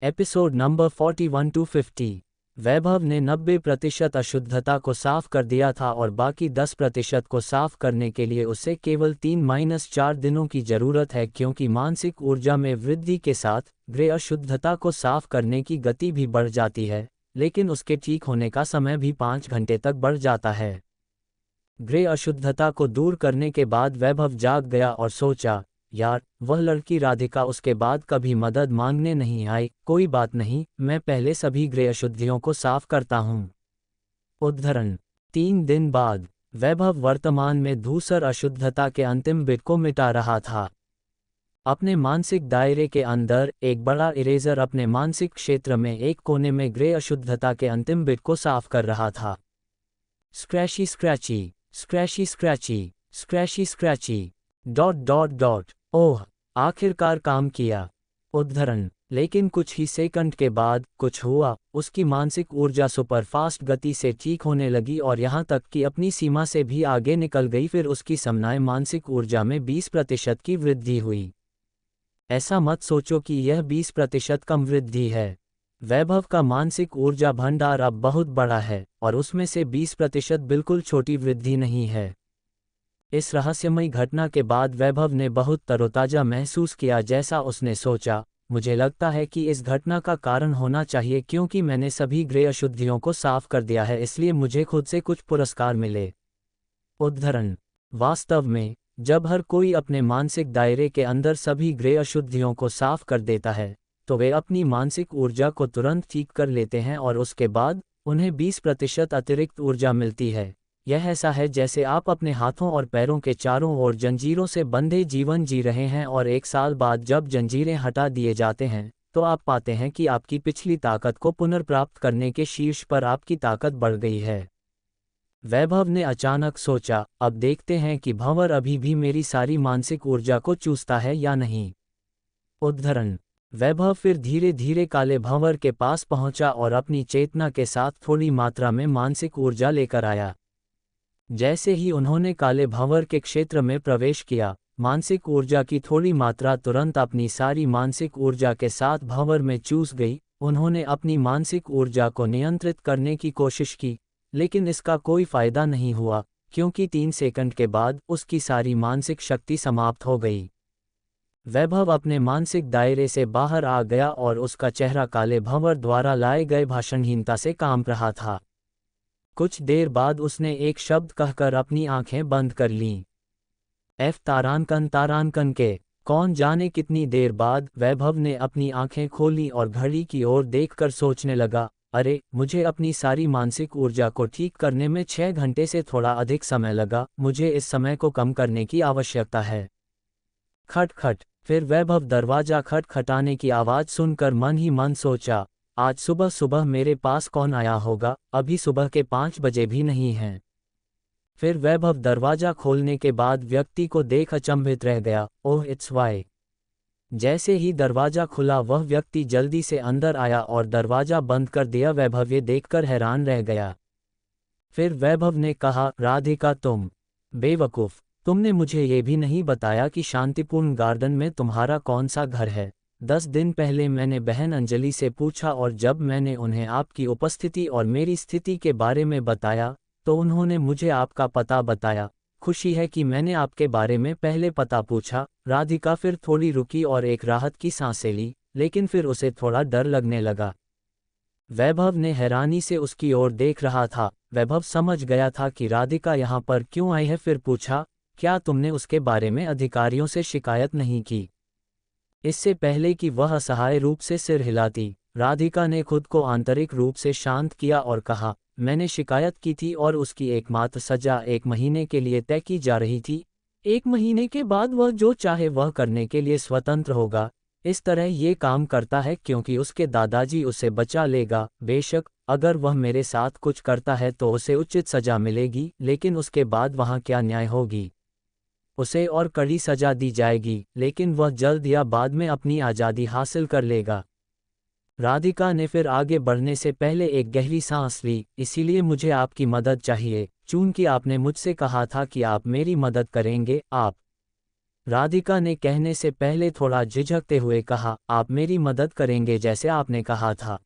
Episode number 41 to 50। वैभव ने 90% अशुद्धता को साफ कर दिया था और बाकी 10% को साफ करने के लिए उसे केवल 3-4 दिनों की जरूरत है, क्योंकि मानसिक ऊर्जा में वृद्धि के साथ ग्रे अशुद्धता को साफ करने की गति भी बढ़ जाती है, लेकिन उसके ठीक होने का समय भी 5 घंटे तक बढ़ जाता है। ग्रे अशुद्धता को दूर करने के बाद वैभव जाग गया और सोचा, यार, वह लड़की राधिका उसके बाद कभी मदद मांगने नहीं आई। कोई बात नहीं, मैं पहले सभी ग्रे अशुद्धियों को साफ करता हूँ। उद्धरण। 3 दिन बाद वैभव वर्तमान में धूसर अशुद्धता के अंतिम बिट को मिटा रहा था। अपने मानसिक दायरे के अंदर एक बड़ा इरेजर अपने मानसिक क्षेत्र में एक कोने में ग्रे अशुद्धता के अंतिम बिट को साफ कर रहा था। Scratchy scratchy, scratchy scratchy, scratchy scratchy, ... ओह, आखिरकार काम किया। उद्धरण। लेकिन कुछ ही सेकंड के बाद कुछ हुआ। उसकी मानसिक ऊर्जा सुपरफास्ट गति से ठीक होने लगी और यहाँ तक कि अपनी सीमा से भी आगे निकल गई। फिर उसकी समनाय मानसिक ऊर्जा में 20% की वृद्धि हुई। ऐसा मत सोचो कि यह 20% कम वृद्धि है। वैभव का मानसिक ऊर्जा भंडार अब बहुत बड़ा है और उसमें से 20% बिल्कुल छोटी वृद्धि नहीं है। इस रहस्यमयी घटना के बाद वैभव ने बहुत तरोताजा महसूस किया। जैसा उसने सोचा, मुझे लगता है कि इस घटना का कारण होना चाहिए क्योंकि मैंने सभी ग्रे अशुद्धियों को साफ कर दिया है, इसलिए मुझे खुद से कुछ पुरस्कार मिले। उद्धरण। वास्तव में जब हर कोई अपने मानसिक दायरे के अंदर सभी ग्रे अशुद्धियों को साफ कर देता है तो वे अपनी मानसिक ऊर्जा को तुरंत ठीक कर लेते हैं और उसके बाद उन्हें 20% अतिरिक्त ऊर्जा मिलती है। यह ऐसा है जैसे आप अपने हाथों और पैरों के चारों ओर जंजीरों से बंधे जीवन जी रहे हैं और 1 साल बाद जब जंजीरें हटा दिए जाते हैं तो आप पाते हैं कि आपकी पिछली ताकत को पुनर्प्राप्त करने के शीर्ष पर आपकी ताकत बढ़ गई है। वैभव ने अचानक सोचा, अब देखते हैं कि भंवर अभी भी मेरी सारी मानसिक ऊर्जा को चूसता है या नहीं। उद्धरण। वैभव फिर धीरे धीरे काले भंवर के पास पहुंचा और अपनी चेतना के साथ थोड़ी मात्रा में मानसिक ऊर्जा लेकर आया। जैसे ही उन्होंने काले भंवर के क्षेत्र में प्रवेश किया, मानसिक ऊर्जा की थोड़ी मात्रा तुरंत अपनी सारी मानसिक ऊर्जा के साथ भंवर में चूस गई। उन्होंने अपनी मानसिक ऊर्जा को नियंत्रित करने की कोशिश की, लेकिन इसका कोई फायदा नहीं हुआ क्योंकि 3 सेकंड के बाद उसकी सारी मानसिक शक्ति समाप्त हो गई। वैभव अपने मानसिक दायरे से बाहर आ गया और उसका चेहरा काले भंवर द्वारा लाए गए भाषणहीनता से कांप रहा था। कुछ देर बाद उसने एक शब्द कहकर अपनी आंखें बंद कर लीं। तारांकन के। कौन जाने कितनी देर बाद वैभव ने अपनी आंखें खोली और घड़ी की ओर देखकर सोचने लगा, अरे, मुझे अपनी सारी मानसिक ऊर्जा को ठीक करने में 6 घंटे से थोड़ा अधिक समय लगा। मुझे इस समय को कम करने की आवश्यकता है। खटखट। फिर वैभव दरवाजा खटखटाने की आवाज़ सुनकर मन ही मन सोचा, आज सुबह सुबह मेरे पास कौन आया होगा, अभी सुबह के 5 बजे भी नहीं हैं। फिर वैभव दरवाजा खोलने के बाद व्यक्ति को देख अचंभित रह गया। ओह, इट्स वाई। जैसे ही दरवाजा खुला वह व्यक्ति जल्दी से अंदर आया और दरवाजा बंद कर दिया। वैभव ये देखकर हैरान रह गया। फिर वैभव ने कहा, राधिका, तुम बेवकूफ़, तुमने मुझे ये भी नहीं बताया कि शांतिपूर्ण गार्डन में तुम्हारा कौन सा घर है। 10 दिन पहले मैंने बहन अंजलि से पूछा और जब मैंने उन्हें आपकी उपस्थिति और मेरी स्थिति के बारे में बताया तो उन्होंने मुझे आपका पता बताया। खुशी है कि मैंने आपके बारे में पहले पता पूछा। राधिका फिर थोड़ी रुकी और एक राहत की सांसें ली, लेकिन फिर उसे थोड़ा डर लगने लगा। वैभव ने हैरानी से उसकी ओर देख रहा था। वैभव समझ गया था कि राधिका यहाँ पर क्यों आई है। फिर पूछा, क्या तुमने उसके बारे में अधिकारियों से शिकायत नहीं की? इससे पहले कि वह असहाय रूप से सिर हिलाती, राधिका ने खुद को आंतरिक रूप से शांत किया और कहा, मैंने शिकायत की थी और उसकी एकमात्र सजा 1 महीने के लिए तय की जा रही थी। 1 महीने के बाद वह जो चाहे वह करने के लिए स्वतंत्र होगा। इस तरह ये काम करता है क्योंकि उसके दादाजी उसे बचा लेगा। बेशक अगर वह मेरे साथ कुछ करता है तो उसे उचित सजा मिलेगी, लेकिन उसके बाद वहाँ क्या न्याय होगी? उसे और कड़ी सजा दी जाएगी, लेकिन वह जल्द या बाद में अपनी आज़ादी हासिल कर लेगा। राधिका ने फिर आगे बढ़ने से पहले एक गहरी सांस ली। इसीलिए मुझे आपकी मदद चाहिए, चूंकि आपने मुझसे कहा था कि आप मेरी मदद करेंगे। आप राधिका ने कहने से पहले थोड़ा झिझकते हुए कहा, आप मेरी मदद करेंगे जैसे आपने कहा था।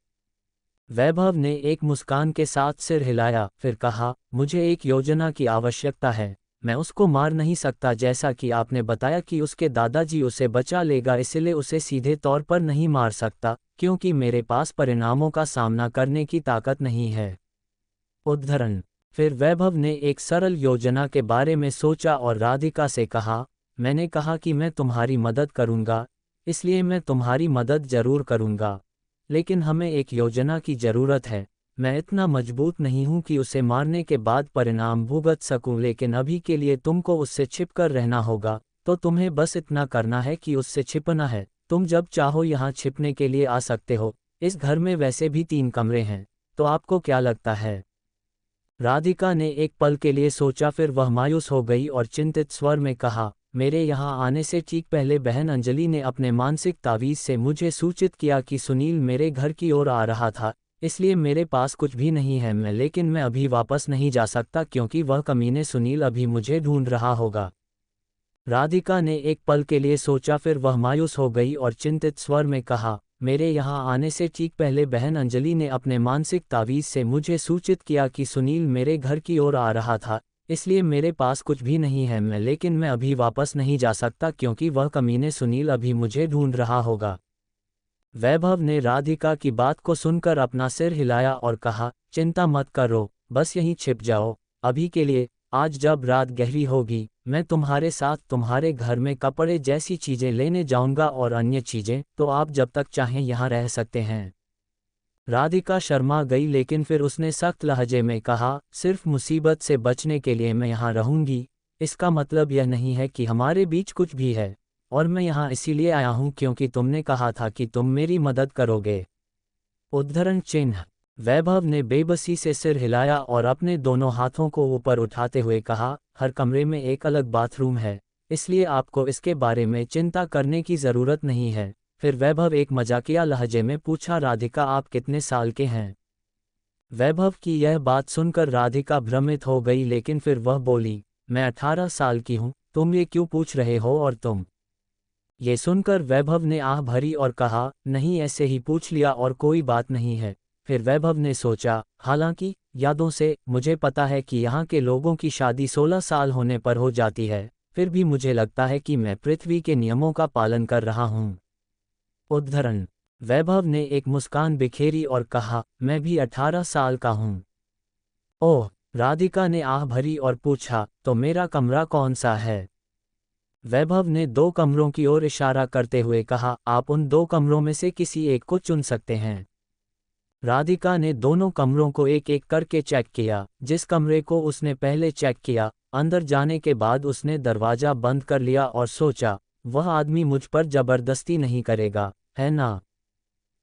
वैभव ने एक मुस्कान के साथ सिर हिलाया, फिर कहा, मुझे एक योजना की आवश्यकता है। मैं उसको मार नहीं सकता, जैसा कि आपने बताया कि उसके दादाजी उसे बचा लेगा, इसलिए उसे सीधे तौर पर नहीं मार सकता, क्योंकि मेरे पास परिणामों का सामना करने की ताकत नहीं है। उद्धरण। फिर वैभव ने एक सरल योजना के बारे में सोचा और राधिका से कहा, मैंने कहा कि मैं तुम्हारी मदद करूंगा, इसलिए मैं तुम्हारी मदद जरूर करूंगा। लेकिन हमें एक योजना की ज़रूरत है। मैं इतना मजबूत नहीं हूं कि उसे मारने के बाद परिणाम भुगत सकूं, लेकिन अभी के लिए तुमको उससे छिपकर रहना होगा। तो तुम्हें बस इतना करना है कि उससे छिपना है। तुम जब चाहो यहाँ छिपने के लिए आ सकते हो। इस घर में वैसे भी 3 कमरे हैं, तो आपको क्या लगता है? राधिका ने एक पल के लिए सोचा, फिर वह मायूस हो गई और चिंतित स्वर में कहा, मेरे यहाँ आने से ठीक पहले बहन अंजलि ने अपने मानसिक तावीज़ से मुझे सूचित किया कि सुनील मेरे घर की ओर आ रहा था, इसलिए मेरे पास कुछ भी नहीं है लेकिन मैं अभी वापस नहीं जा सकता क्योंकि वह कमीने सुनील अभी मुझे ढूंढ रहा होगा। राधिका ने एक पल के लिए सोचा, फिर वह मायूस हो गई और चिंतित स्वर में कहा, मेरे यहाँ आने से ठीक पहले बहन अंजलि ने अपने मानसिक तावीज़ से मुझे सूचित किया कि सुनील मेरे घर की ओर आ रहा था, इसलिए मेरे पास कुछ भी नहीं है लेकिन मैं अभी वापस नहीं जा सकता क्योंकि वह कमीने सुनील अभी मुझे ढूंढ रहा होगा। वैभव ने राधिका की बात को सुनकर अपना सिर हिलाया और कहा, चिंता मत करो, बस यहीं छिप जाओ अभी के लिए। आज जब रात गहरी होगी मैं तुम्हारे साथ तुम्हारे घर में कपड़े जैसी चीज़ें लेने जाऊंगा और अन्य चीज़ें, तो आप जब तक चाहें यहाँ रह सकते हैं। राधिका शर्मा गई, लेकिन फिर उसने सख्त लहजे में कहा, सिर्फ मुसीबत से बचने के लिए मैं यहाँ रहूंगी। इसका मतलब यह नहीं है कि हमारे बीच कुछ भी है, और मैं यहाँ इसीलिए आया हूँ क्योंकि तुमने कहा था कि तुम मेरी मदद करोगे। उद्धरण चिन्ह। वैभव ने बेबसी से सिर हिलाया और अपने दोनों हाथों को ऊपर उठाते हुए कहा, हर कमरे में एक अलग बाथरूम है, इसलिए आपको इसके बारे में चिंता करने की ज़रूरत नहीं है। फिर वैभव एक मजाकिया लहजे में पूछा, राधिका आप कितने साल के हैं? वैभव की यह बात सुनकर राधिका भ्रमित हो गई, लेकिन फिर वह बोली, मैं 18 साल की हूँ। तुम ये क्यों पूछ रहे हो? और तुम? ये सुनकर वैभव ने आह भरी और कहा, नहीं ऐसे ही पूछ लिया और कोई बात नहीं है। फिर वैभव ने सोचा, हालांकि यादों से मुझे पता है कि यहाँ के लोगों की शादी 16 साल होने पर हो जाती है, फिर भी मुझे लगता है कि मैं पृथ्वी के नियमों का पालन कर रहा हूँ। उद्धरण। वैभव ने एक मुस्कान बिखेरी और कहा, मैं भी 18 साल का हूँ। ओह! राधिका ने आह भरी और पूछा, तो मेरा कमरा कौन सा है? वैभव ने 2 कमरों की ओर इशारा करते हुए कहा, आप उन 2 कमरों में से किसी एक को चुन सकते हैं। राधिका ने दोनों कमरों को एक एक करके चेक किया। जिस कमरे को उसने पहले चेक किया, अंदर जाने के बाद उसने दरवाज़ा बंद कर लिया और सोचा, वह आदमी मुझ पर जबरदस्ती नहीं करेगा, है ना?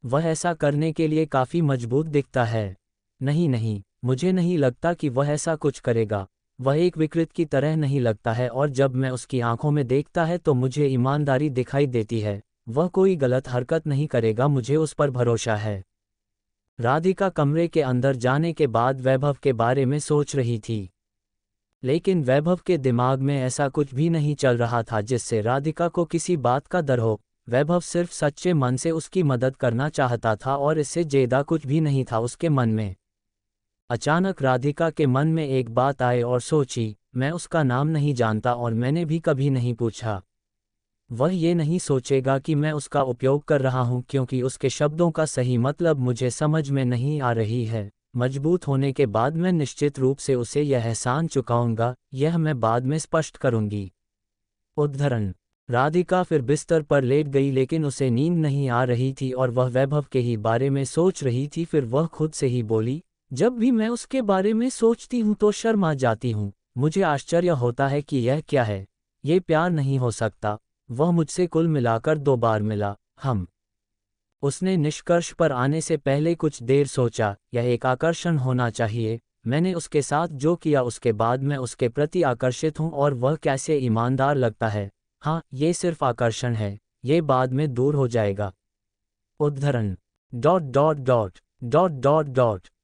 वह ऐसा करने के लिए काफ़ी मजबूत दिखता है। नहीं नहीं, मुझे नहीं लगता कि वह ऐसा कुछ करेगा। वह एक विकृत की तरह नहीं लगता है, और जब मैं उसकी आंखों में देखता है तो मुझे ईमानदारी दिखाई देती है। वह कोई गलत हरकत नहीं करेगा, मुझे उस पर भरोसा है। राधिका कमरे के अंदर जाने के बाद वैभव के बारे में सोच रही थी, लेकिन वैभव के दिमाग में ऐसा कुछ भी नहीं चल रहा था जिससे राधिका को किसी बात का डर हो। वैभव सिर्फ सच्चे मन से उसकी मदद करना चाहता था और इससे ज़्यादा कुछ भी नहीं था उसके मन में। अचानक राधिका के मन में एक बात आई और सोची, मैं उसका नाम नहीं जानता और मैंने भी कभी नहीं पूछा। वह ये नहीं सोचेगा कि मैं उसका उपयोग कर रहा हूँ क्योंकि उसके शब्दों का सही मतलब मुझे समझ में नहीं आ रही है। मजबूत होने के बाद मैं निश्चित रूप से उसे यह एहसान चुकाऊंगा, यह मैं बाद में स्पष्ट करूंगी। उद्धरण। राधिका फिर बिस्तर पर लेट गई, लेकिन उसे नींद नहीं आ रही थी और वह वैभव के ही बारे में सोच रही थी। फिर वह खुद से ही बोली, जब भी मैं उसके बारे में सोचती हूँ तो शर्मा जाती हूँ। मुझे आश्चर्य होता है कि यह क्या है। ये प्यार नहीं हो सकता। वह मुझसे कुल मिलाकर 2 बार मिला। उसने निष्कर्ष पर आने से पहले कुछ देर सोचा, यह एक आकर्षण होना चाहिए। मैंने उसके साथ जो किया उसके बाद मैं उसके प्रति आकर्षित हूँ और वह कैसे ईमानदार लगता है। हाँ, ये सिर्फ आकर्षण है, ये बाद में दूर हो जाएगा। उद्धरण। ...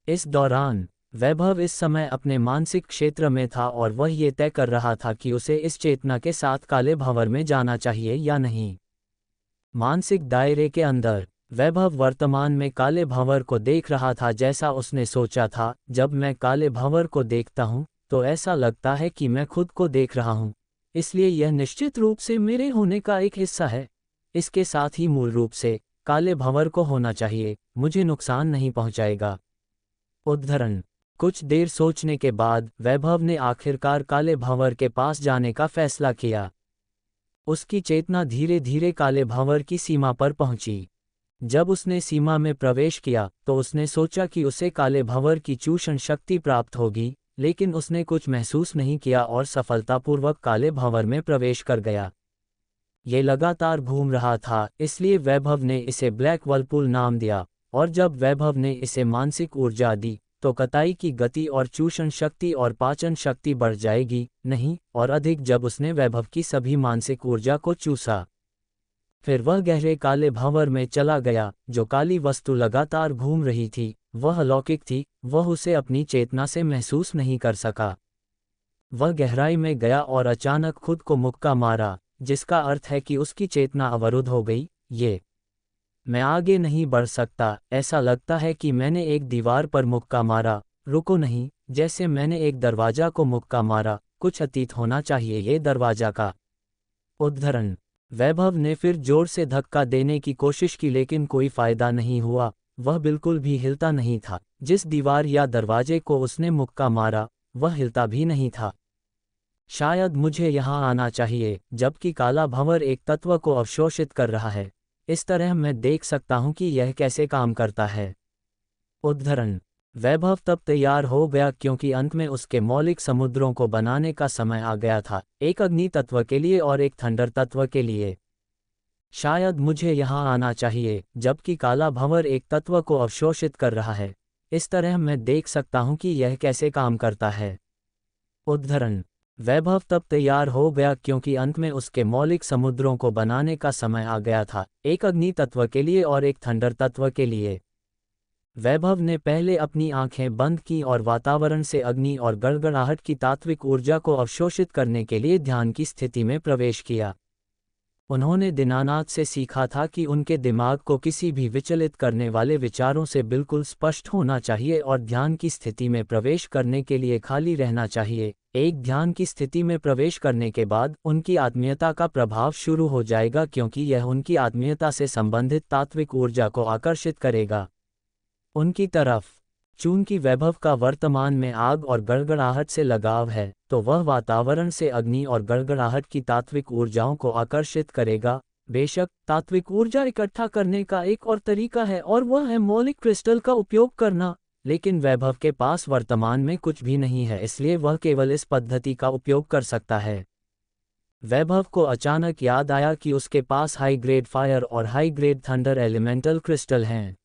इस दौरान वैभव इस समय अपने मानसिक क्षेत्र में था और वह ये तय कर रहा था कि उसे इस चेतना के साथ काले भंवर में जाना चाहिए या नहीं। मानसिक दायरे के अंदर वैभव वर्तमान में काले भंवर को देख रहा था जैसा उसने सोचा था। जब मैं काले भंवर को देखता हूँ तो ऐसा लगता है कि मैं खुद को देख रहा हूँ, इसलिए यह निश्चित रूप से मेरे होने का एक हिस्सा है। इसके साथ ही मूल रूप से काले भंवर को होना चाहिए, मुझे नुकसान नहीं पहुंचाएगा। उद्धरण। कुछ देर सोचने के बाद वैभव ने आखिरकार काले भंवर के पास जाने का फैसला किया। उसकी चेतना धीरे धीरे काले भंवर की सीमा पर पहुंची। जब उसने सीमा में प्रवेश किया तो उसने सोचा कि उसे काले भंवर की चूषण शक्ति प्राप्त होगी, लेकिन उसने कुछ महसूस नहीं किया और सफलतापूर्वक काले भंवर में प्रवेश कर गया। ये लगातार घूम रहा था, इसलिए वैभव ने इसे ब्लैक वर्लपूल नाम दिया, और जब वैभव ने इसे मानसिक ऊर्जा दी तो कताई की गति और चूषण शक्ति और पाचन शक्ति बढ़ जाएगी, नहीं और अधिक जब उसने वैभव की सभी मानसिक ऊर्जा को चूसा। फिर वह गहरे काले भंवर में चला गया। जो काली वस्तु लगातार घूम रही थी वह अलौकिक थी, वह उसे अपनी चेतना से महसूस नहीं कर सका। वह गहराई में गया और अचानक खुद को मुक्का मारा, जिसका अर्थ है कि उसकी चेतना अवरुद्ध हो गई। मैं आगे नहीं बढ़ सकता, ऐसा लगता है कि मैंने एक दीवार पर मुक्का मारा। रुको नहीं, जैसे मैंने एक दरवाजा को मुक्का मारा, कुछ अतीत होना चाहिए ये दरवाजा का। उद्धरण। वैभव ने फिर जोर से धक्का देने की कोशिश की लेकिन कोई फायदा नहीं हुआ, वह बिल्कुल भी हिलता नहीं था। जिस दीवार या दरवाजे को उसने मुक्का मारा वह हिलता भी नहीं था। शायद मुझे यहाँ आना चाहिए, जबकि काला भंवर एक तत्व को अवशोषित कर रहा है। इस तरह मैं देख सकता हूँ कि यह कैसे काम करता है। उद्धरण। वैभव तब तैयार हो गया क्योंकि अंत में उसके मौलिक समुद्रों को बनाने का समय आ गया था, एक अग्नि तत्व के लिए और एक थंडर तत्व के लिए। शायद मुझे यहाँ आना चाहिए, जबकि काला भंवर एक तत्व को अवशोषित कर रहा है। इस तरह मैं देख सकता हूँ कि यह कैसे काम करता है। उद्धरण। वैभव तब तैयार हो गया क्योंकि अंत में उसके मौलिक समुद्रों को बनाने का समय आ गया था, एक अग्नि तत्व के लिए और एक थंडर तत्व के लिए। वैभव ने पहले अपनी आंखें बंद की और वातावरण से अग्नि और गड़गड़ाहट की तात्विक ऊर्जा को अवशोषित करने के लिए ध्यान की स्थिति में प्रवेश किया। उन्होंने दीनानाथ से सीखा था कि उनके दिमाग को किसी भी विचलित करने वाले विचारों से बिल्कुल स्पष्ट होना चाहिए और ध्यान की स्थिति में प्रवेश करने के लिए खाली रहना चाहिए। एक ध्यान की स्थिति में प्रवेश करने के बाद उनकी आत्मीयता का प्रभाव शुरू हो जाएगा क्योंकि यह उनकी आत्मीयता से संबंधित तात्विक ऊर्जा को आकर्षित करेगा उनकी तरफ। चूंकि वैभव का वर्तमान में आग और गड़गड़ाहट से लगाव है, तो वह वातावरण से अग्नि और गड़गड़ाहट की तात्विक ऊर्जाओं को आकर्षित करेगा। बेशक तात्विक ऊर्जा इकट्ठा करने का एक और तरीका है और वह है मौलिक क्रिस्टल का उपयोग करना, लेकिन वैभव के पास वर्तमान में कुछ भी नहीं है, इसलिए वह केवल इस पद्धति का उपयोग कर सकता है। वैभव को अचानक याद आया कि उसके पास हाई ग्रेड फायर और high grade thunder elemental crystal हैं,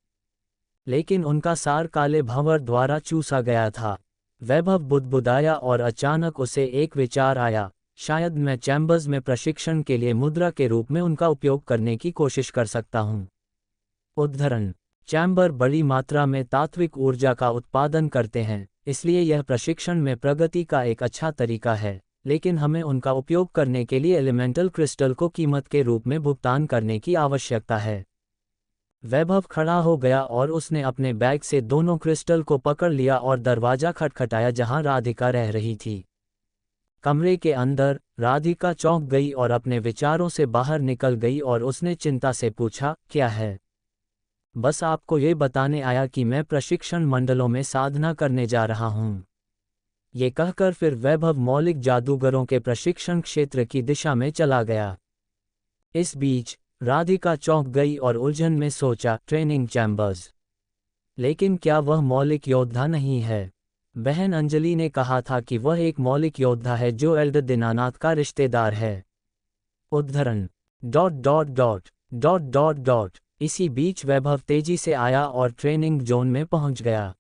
लेकिन उनका सार काले भंवर द्वारा चूसा गया था। वैभव बुदबुदाया और अचानक उसे एक विचार आया, शायद मैं चैम्बर्स में प्रशिक्षण के लिए मुद्रा के रूप में उनका उपयोग करने की कोशिश कर सकता हूँ। उद्धरण। चैम्बर बड़ी मात्रा में तात्विक ऊर्जा का उत्पादन करते हैं, इसलिए यह प्रशिक्षण में प्रगति का एक अच्छा तरीका है, लेकिन हमें उनका उपयोग करने के लिए एलिमेंटल क्रिस्टल को कीमत के रूप में भुगतान करने की आवश्यकता है। वैभव खड़ा हो गया और उसने अपने बैग से दोनों क्रिस्टल को पकड़ लिया और दरवाजा खटखटाया जहां राधिका रह रही थी। कमरे के अंदर राधिका चौंक गई और अपने विचारों से बाहर निकल गई और उसने चिंता से पूछा, क्या है? बस आपको ये बताने आया कि मैं प्रशिक्षण मंडलों में साधना करने जा रहा हूँ। ये कहकर फिर वैभव मौलिक जादूगरों के प्रशिक्षण क्षेत्र की दिशा में चला गया। इस बीच राधिका चौंक गई और उलझन में सोचा, ट्रेनिंग चैम्बर्स, लेकिन क्या वह मौलिक योद्धा नहीं है? बहन अंजलि ने कहा था कि वह एक मौलिक योद्धा है जो एल्डर दीनानाथ का रिश्तेदार है। उद्धरण। ... इसी बीच वैभव तेजी से आया और ट्रेनिंग जोन में पहुंच गया।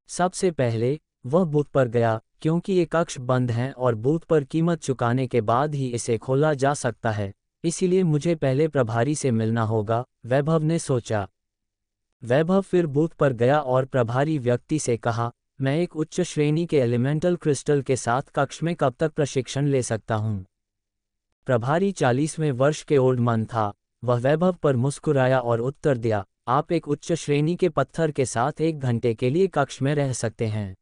सबसे पहले वह बूथ पर गया, क्योंकि ये कक्ष बंद हैं और बूथ पर कीमत चुकाने के बाद ही इसे खोला जा सकता है, इसीलिए मुझे पहले प्रभारी से मिलना होगा, वैभव ने सोचा। वैभव फिर बूथ पर गया और प्रभारी व्यक्ति से कहा, मैं एक उच्च श्रेणी के एलिमेंटल क्रिस्टल के साथ कक्ष में कब तक प्रशिक्षण ले सकता हूँ? प्रभारी 40वें वर्ष के ओल्ड मैन था। वह वैभव पर मुस्कुराया और उत्तर दिया, आप एक उच्च श्रेणी के पत्थर के साथ 1 घंटे के लिए कक्ष में रह सकते हैं।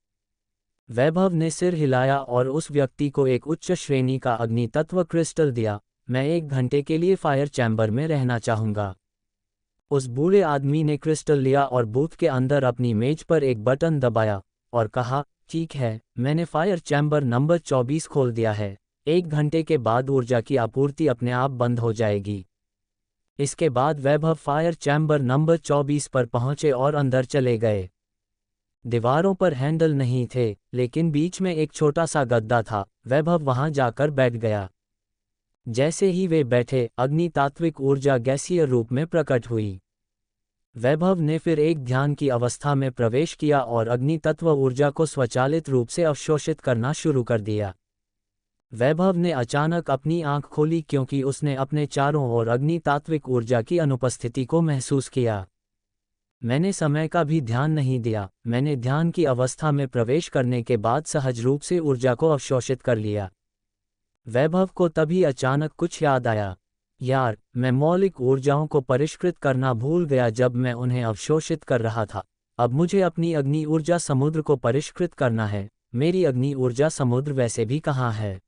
वैभव ने सिर हिलाया और उस व्यक्ति को एक उच्च श्रेणी का अग्नि तत्व क्रिस्टल दिया। मैं 1 घंटे के लिए फायर चैम्बर में रहना चाहूँगा। उस बूढ़े आदमी ने क्रिस्टल लिया और बूथ के अंदर अपनी मेज पर एक बटन दबाया और कहा, ठीक है, मैंने फायर चैम्बर नंबर 24 खोल दिया है। 1 घंटे के बाद ऊर्जा की आपूर्ति अपने आप बंद हो जाएगी। इसके बाद वैभव फायर चैम्बर नंबर 24 पर पहुंचे और अंदर चले गए। दीवारों पर हैंडल नहीं थे, लेकिन बीच में एक छोटा सा गद्दा था। वैभव वहां जाकर बैठ गया। जैसे ही वे बैठे, अग्नि तात्विक ऊर्जा गैसीय रूप में प्रकट हुई। वैभव ने फिर एक ध्यान की अवस्था में प्रवेश किया और अग्नि तत्व ऊर्जा को स्वचालित रूप से अवशोषित करना शुरू कर दिया। वैभव ने अचानक अपनी आंख खोली क्योंकि उसने अपने चारों ओर अग्नि तात्विक ऊर्जा की अनुपस्थिति को महसूस किया। मैंने समय का भी ध्यान नहीं दिया। मैंने ध्यान की अवस्था में प्रवेश करने के बाद सहज रूप से ऊर्जा को अवशोषित कर लिया। वैभव को तभी अचानक कुछ याद आया, यार, मैं मौलिक ऊर्जाओं को परिष्कृत करना भूल गया जब मैं उन्हें अवशोषित कर रहा था। अब मुझे अपनी अग्नि ऊर्जा समुद्र को परिष्कृत करना है। मेरी अग्नि ऊर्जा समुद्र वैसे भी कहाँ है?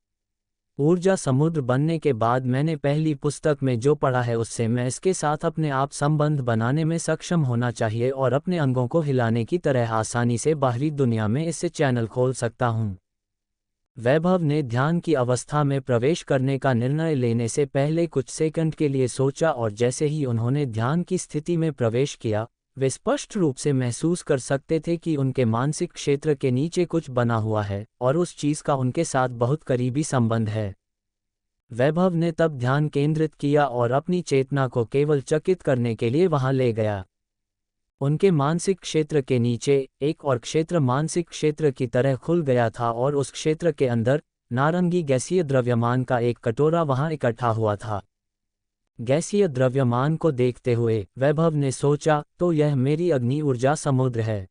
ऊर्जा समुद्र बनने के बाद मैंने पहली पुस्तक में जो पढ़ा है उससे मैं इसके साथ अपने आप संबंध बनाने में सक्षम होना चाहिए और अपने अंगों को हिलाने की तरह आसानी से बाहरी दुनिया में इससे चैनल खोल सकता हूँ। वैभव ने ध्यान की अवस्था में प्रवेश करने का निर्णय लेने से पहले कुछ सेकंड के लिए सोचा और जैसे ही उन्होंने ध्यान की स्थिति में प्रवेश किया, वे स्पष्ट रूप से महसूस कर सकते थे कि उनके मानसिक क्षेत्र के नीचे कुछ बना हुआ है और उस चीज का उनके साथ बहुत करीबी संबंध है। वैभव ने तब ध्यान केंद्रित किया और अपनी चेतना को केवल चकित करने के लिए वहां ले गया। उनके मानसिक क्षेत्र के नीचे एक और क्षेत्र मानसिक क्षेत्र की तरह खुल गया था और उस क्षेत्र के अंदर नारंगी गैसीय द्रव्यमान का एक कटोरा वहां इकट्ठा हुआ था। गैसीय द्रव्यमान को देखते हुए वैभव ने सोचा, तो यह मेरी अग्नि ऊर्जा समुद्र है।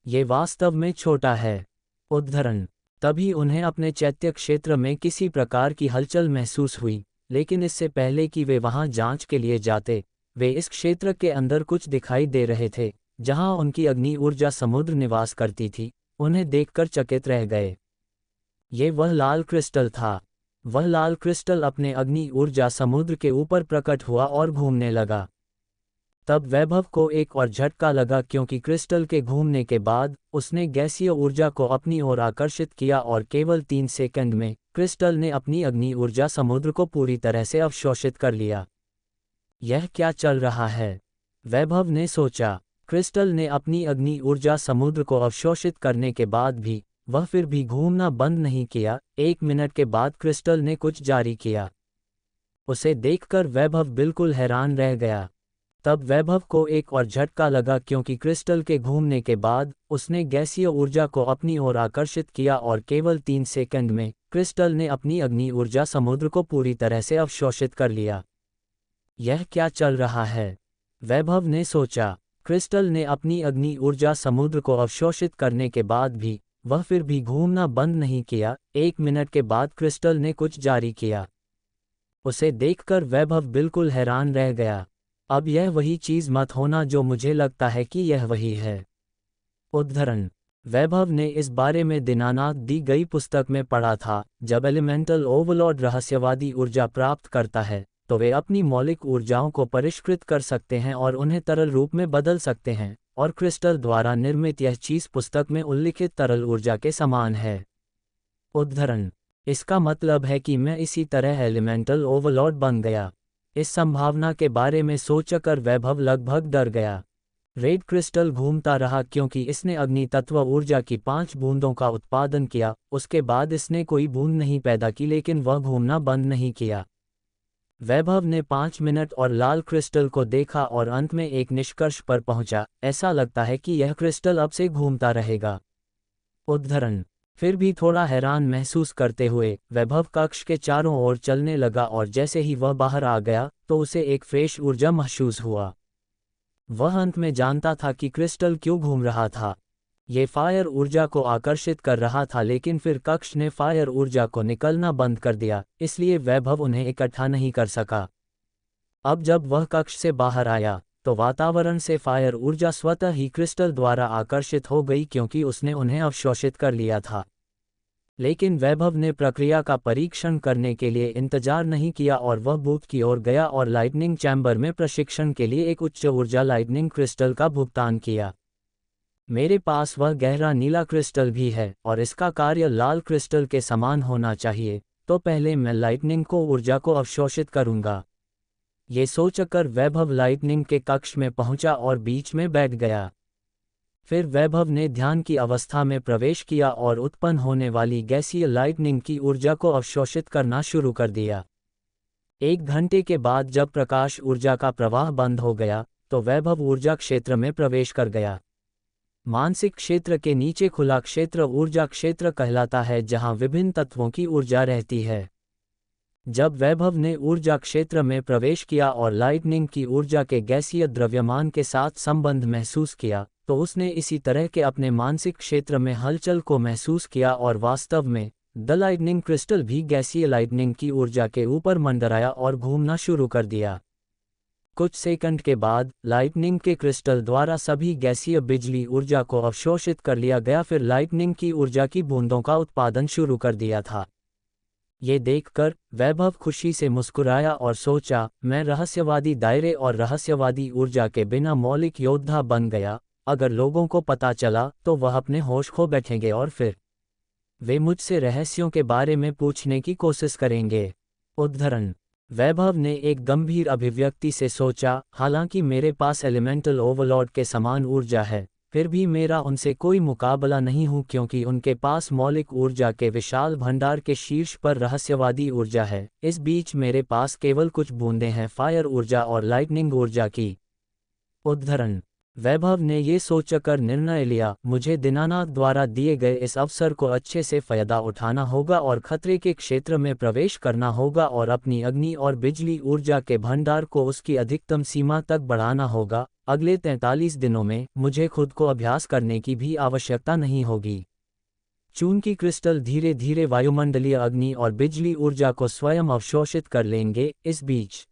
ये वास्तव में छोटा है। उद्धरण। तभी उन्हें अपने चैत्य क्षेत्र में किसी प्रकार की हलचल महसूस हुई, लेकिन इससे पहले कि वे वहां जांच के लिए जाते, वे इस क्षेत्र के अंदर कुछ दिखाई दे रहे थे, जहां उनकी अग्नि ऊर्जा समुद्र निवास करती थी। उन्हें देखकर चकित रह गए। ये वह लाल क्रिस्टल था। वह लाल क्रिस्टल अपने अग्नि ऊर्जा समुद्र के ऊपर प्रकट हुआ और घूमने लगा। तब वैभव को एक और झटका लगा क्योंकि क्रिस्टल के घूमने के बाद उसने गैसीय ऊर्जा को अपनी ओर आकर्षित किया और केवल 3 सेकंड में क्रिस्टल ने अपनी अग्नि ऊर्जा समुद्र को पूरी तरह से अवशोषित कर लिया। यह क्या चल रहा है? वैभव ने सोचा। क्रिस्टल ने अपनी अग्नि ऊर्जा समुद्र को अवशोषित करने के बाद भी वह फिर भी घूमना बंद नहीं किया। 1 मिनट के बाद क्रिस्टल ने कुछ जारी किया। उसे देखकर वैभव बिल्कुल हैरान रह गया। तब वैभव को एक और झटका लगा क्योंकि क्रिस्टल के घूमने के बाद उसने गैसीय ऊर्जा को अपनी ओर आकर्षित किया और केवल 3 सेकंड में क्रिस्टल ने अपनी अग्नि ऊर्जा समुद्र को पूरी तरह से अवशोषित कर लिया। यह क्या चल रहा है? वैभव ने सोचा। क्रिस्टल ने अपनी अग्नि ऊर्जा समुद्र को अवशोषित करने के बाद भी वह फिर भी घूमना बंद नहीं किया। 1 मिनट के बाद क्रिस्टल ने कुछ जारी किया। उसे देखकर वैभव बिल्कुल हैरान रह गया। अब यह वही चीज मत होना जो मुझे लगता है कि यह वही है। उद्धरण। वैभव ने इस बारे में दीनानाथ दी गई पुस्तक में पढ़ा था, जब एलिमेंटल ओवरलॉर्ड रहस्यवादी ऊर्जा प्राप्त करता है तो वे अपनी मौलिक ऊर्जाओं को परिष्कृत कर सकते हैं और उन्हें तरल रूप में बदल सकते हैं, और क्रिस्टल द्वारा निर्मित यह चीज पुस्तक में उल्लिखित तरल ऊर्जा के समान है। उद्धरण। इसका मतलब है कि मैं इसी तरह एलिमेंटल ओवरलॉर्ड बन गया। इस संभावना के बारे में सोचकर वैभव लगभग डर गया। रेड क्रिस्टल घूमता रहा क्योंकि इसने अग्नि तत्व ऊर्जा की 5 बूंदों का उत्पादन किया। उसके बाद इसने कोई बूंद नहीं पैदा की, लेकिन वह घूमना बंद नहीं किया। वैभव ने 5 मिनट और लाल क्रिस्टल को देखा और अंत में एक निष्कर्ष पर पहुंचा, ऐसा लगता है कि यह क्रिस्टल अब से घूमता रहेगा। उद्धरण। फिर भी थोड़ा हैरान महसूस करते हुए वैभव कक्ष के चारों ओर चलने लगा और जैसे ही वह बाहर आ गया तो उसे एक फ्रेश ऊर्जा महसूस हुआ। वह अंत में जानता था कि क्रिस्टल क्यों घूम रहा था। ये फायर ऊर्जा को आकर्षित कर रहा था, लेकिन फिर कक्ष ने फायर ऊर्जा को निकलना बंद कर दिया, इसलिए वैभव उन्हें इकट्ठा नहीं कर सका। अब जब वह कक्ष से बाहर आया तो वातावरण से फायर ऊर्जा स्वतः ही क्रिस्टल द्वारा आकर्षित हो गई, क्योंकि उसने उन्हें अवशोषित कर लिया था। लेकिन वैभव ने प्रक्रिया का परीक्षण करने के लिए इंतजार नहीं किया और वह बूथ की ओर गया और लाइटनिंग चैम्बर में प्रशिक्षण के लिए एक उच्च ऊर्जा लाइटनिंग क्रिस्टल का भुगतान किया। मेरे पास वह गहरा नीला क्रिस्टल भी है और इसका कार्य लाल क्रिस्टल के समान होना चाहिए, तो पहले मैं लाइटनिंग को ऊर्जा को अवशोषित करूंगा। ये सोचकर वैभव लाइटनिंग के कक्ष में पहुंचा और बीच में बैठ गया। फिर वैभव ने ध्यान की अवस्था में प्रवेश किया और उत्पन्न होने वाली गैसीय लाइटनिंग की ऊर्जा को अवशोषित करना शुरू कर दिया। 1 घंटे के बाद जब प्रकाश ऊर्जा का प्रवाह बंद हो गया तो वैभव ऊर्जा क्षेत्र में प्रवेश कर गया। मानसिक क्षेत्र के नीचे खुला क्षेत्र ऊर्जा क्षेत्र कहलाता है, जहां विभिन्न तत्वों की ऊर्जा रहती है। जब वैभव ने ऊर्जा क्षेत्र में प्रवेश किया और लाइटनिंग की ऊर्जा के गैसीय द्रव्यमान के साथ संबंध महसूस किया, तो उसने इसी तरह के अपने मानसिक क्षेत्र में हलचल को महसूस किया और वास्तव में द लाइटनिंग क्रिस्टल भी गैसीय लाइटनिंग की ऊर्जा के ऊपर मंडराया और घूमना शुरू कर दिया। कुछ सेकंड के बाद लाइटनिंग के क्रिस्टल द्वारा सभी गैसीय बिजली ऊर्जा को अवशोषित कर लिया गया। फिर लाइटनिंग की ऊर्जा की बूंदों का उत्पादन शुरू कर दिया था। ये देखकर वैभव खुशी से मुस्कुराया और सोचा, मैं रहस्यवादी दायरे और रहस्यवादी ऊर्जा के बिना मौलिक योद्धा बन गया। अगर लोगों को पता चला तो वह अपने होश खो बैठेंगे और फिर वे मुझसे रहस्यों के बारे में पूछने की कोशिश करेंगे। उद्धरण: वैभव ने एक गंभीर अभिव्यक्ति से सोचा, हालांकि मेरे पास एलिमेंटल ओवरलॉर्ड के समान ऊर्जा है, फिर भी मेरा उनसे कोई मुकाबला नहीं हूं, क्योंकि उनके पास मौलिक ऊर्जा के विशाल भंडार के शीर्ष पर रहस्यवादी ऊर्जा है। इस बीच मेरे पास केवल कुछ बूंदें हैं फायर ऊर्जा और लाइटनिंग ऊर्जा की। उद्धरण: वैभव ने ये सोचकर निर्णय लिया, मुझे दीनानाथ द्वारा दिए गए इस अवसर को अच्छे से फायदा उठाना होगा और खतरे के क्षेत्र में प्रवेश करना होगा और अपनी अग्नि और बिजली ऊर्जा के भंडार को उसकी अधिकतम सीमा तक बढ़ाना होगा। अगले 43 दिनों में मुझे खुद को अभ्यास करने की भी आवश्यकता नहीं होगी। चूंकि क्रिस्टल धीरे धीरे वायुमंडलीय अग्नि और बिजली ऊर्जा को स्वयं अवशोषित कर लेंगे, इस बीच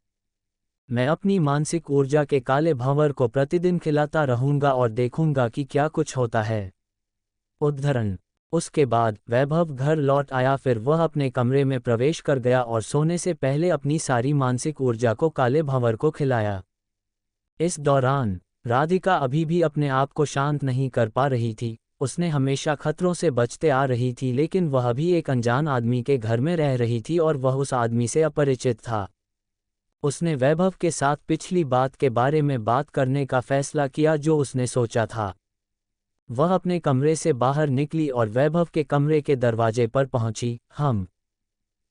मैं अपनी मानसिक ऊर्जा के काले भंवर को प्रतिदिन खिलाता रहूंगा और देखूंगा कि क्या कुछ होता है। उद्धरण: उसके बाद वैभव घर लौट आया। फिर वह अपने कमरे में प्रवेश कर गया और सोने से पहले अपनी सारी मानसिक ऊर्जा को काले भंवर को खिलाया। इस दौरान राधिका अभी भी अपने आप को शांत नहीं कर पा रही थी। उसने हमेशा खतरों से बचते आ रही थी, लेकिन वह भी एक अनजान आदमी के घर में रह रही थी और वह उस आदमी से अपरिचित था। उसने वैभव के साथ पिछली बात के बारे में बात करने का फैसला किया जो उसने सोचा था। वह अपने कमरे से बाहर निकली और वैभव के कमरे के दरवाजे पर पहुंची।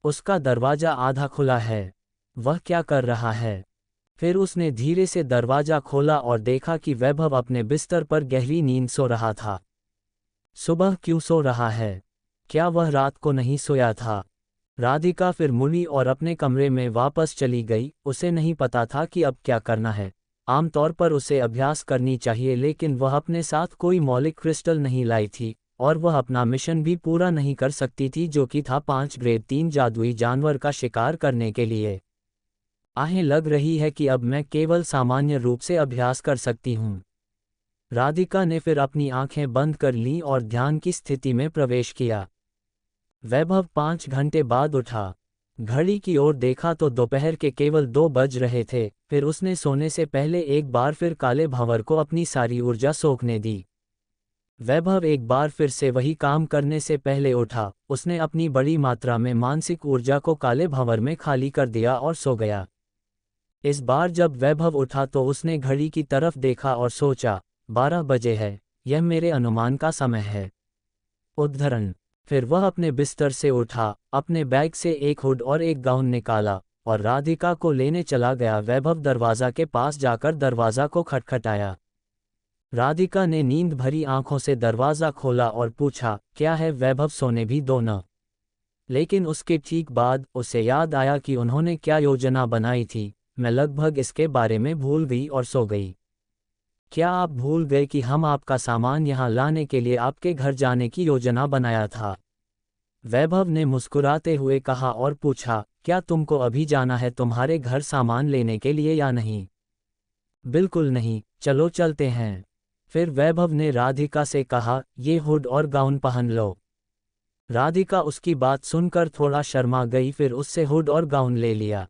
उसका दरवाजा आधा खुला है। वह क्या कर रहा है? फिर उसने धीरे से दरवाजा खोला और देखा कि वैभव अपने बिस्तर पर गहरी नींद सो रहा था। सुबह क्यों सो रहा है? क्या वह रात को नहीं सोया था? राधिका फिर मुड़ी और अपने कमरे में वापस चली गई। उसे नहीं पता था कि अब क्या करना है। आमतौर पर उसे अभ्यास करनी चाहिए, लेकिन वह अपने साथ कोई मौलिक क्रिस्टल नहीं लाई थी और वह अपना मिशन भी पूरा नहीं कर सकती थी, जो कि था 5 ग्रेड 3 जादुई जानवर का शिकार करने के लिए। आहें लग रही है कि अब मैं केवल सामान्य रूप से अभ्यास कर सकती हूँ। राधिका ने फिर अपनी आंखें बंद कर लीं और ध्यान की स्थिति में प्रवेश किया। वैभव 5 घंटे बाद उठा। घड़ी की ओर देखा तो दोपहर के केवल 2 बज रहे थे। फिर उसने सोने से पहले एक बार फिर काले भंवर को अपनी सारी ऊर्जा सोखने दी। वैभव एक बार फिर से वही काम करने से पहले उठा। उसने अपनी बड़ी मात्रा में मानसिक ऊर्जा को काले भंवर में खाली कर दिया और सो गया। इस बार जब वैभव उठा तो उसने घड़ी की तरफ देखा और सोचा, 12 बजे है, यह मेरे अनुमान का समय है। उद्धरण: फिर वह अपने बिस्तर से उठा, अपने बैग से एक हुड और एक गाउन निकाला और राधिका को लेने चला गया। वैभव दरवाजा के पास जाकर दरवाजा को खटखटाया। राधिका ने नींद भरी आंखों से दरवाजा खोला और पूछा, क्या है वैभव, सोने भी दो न। लेकिन उसके ठीक बाद उसे याद आया कि उन्होंने क्या योजना बनाई थी। मैं लगभग इसके बारे में भूल गई और सो गई। क्या आप भूल गए कि हम आपका सामान यहाँ लाने के लिए आपके घर जाने की योजना बनाया था? वैभव ने मुस्कुराते हुए कहा और पूछा, क्या तुमको अभी जाना है तुम्हारे घर सामान लेने के लिए या नहीं? बिल्कुल नहीं, चलो चलते हैं। फिर वैभव ने राधिका से कहा, ये हुड और गाउन पहन लो। राधिका उसकी बात सुनकर थोड़ा शर्मा गई, फिर उससे हुड और गाउन ले लिया।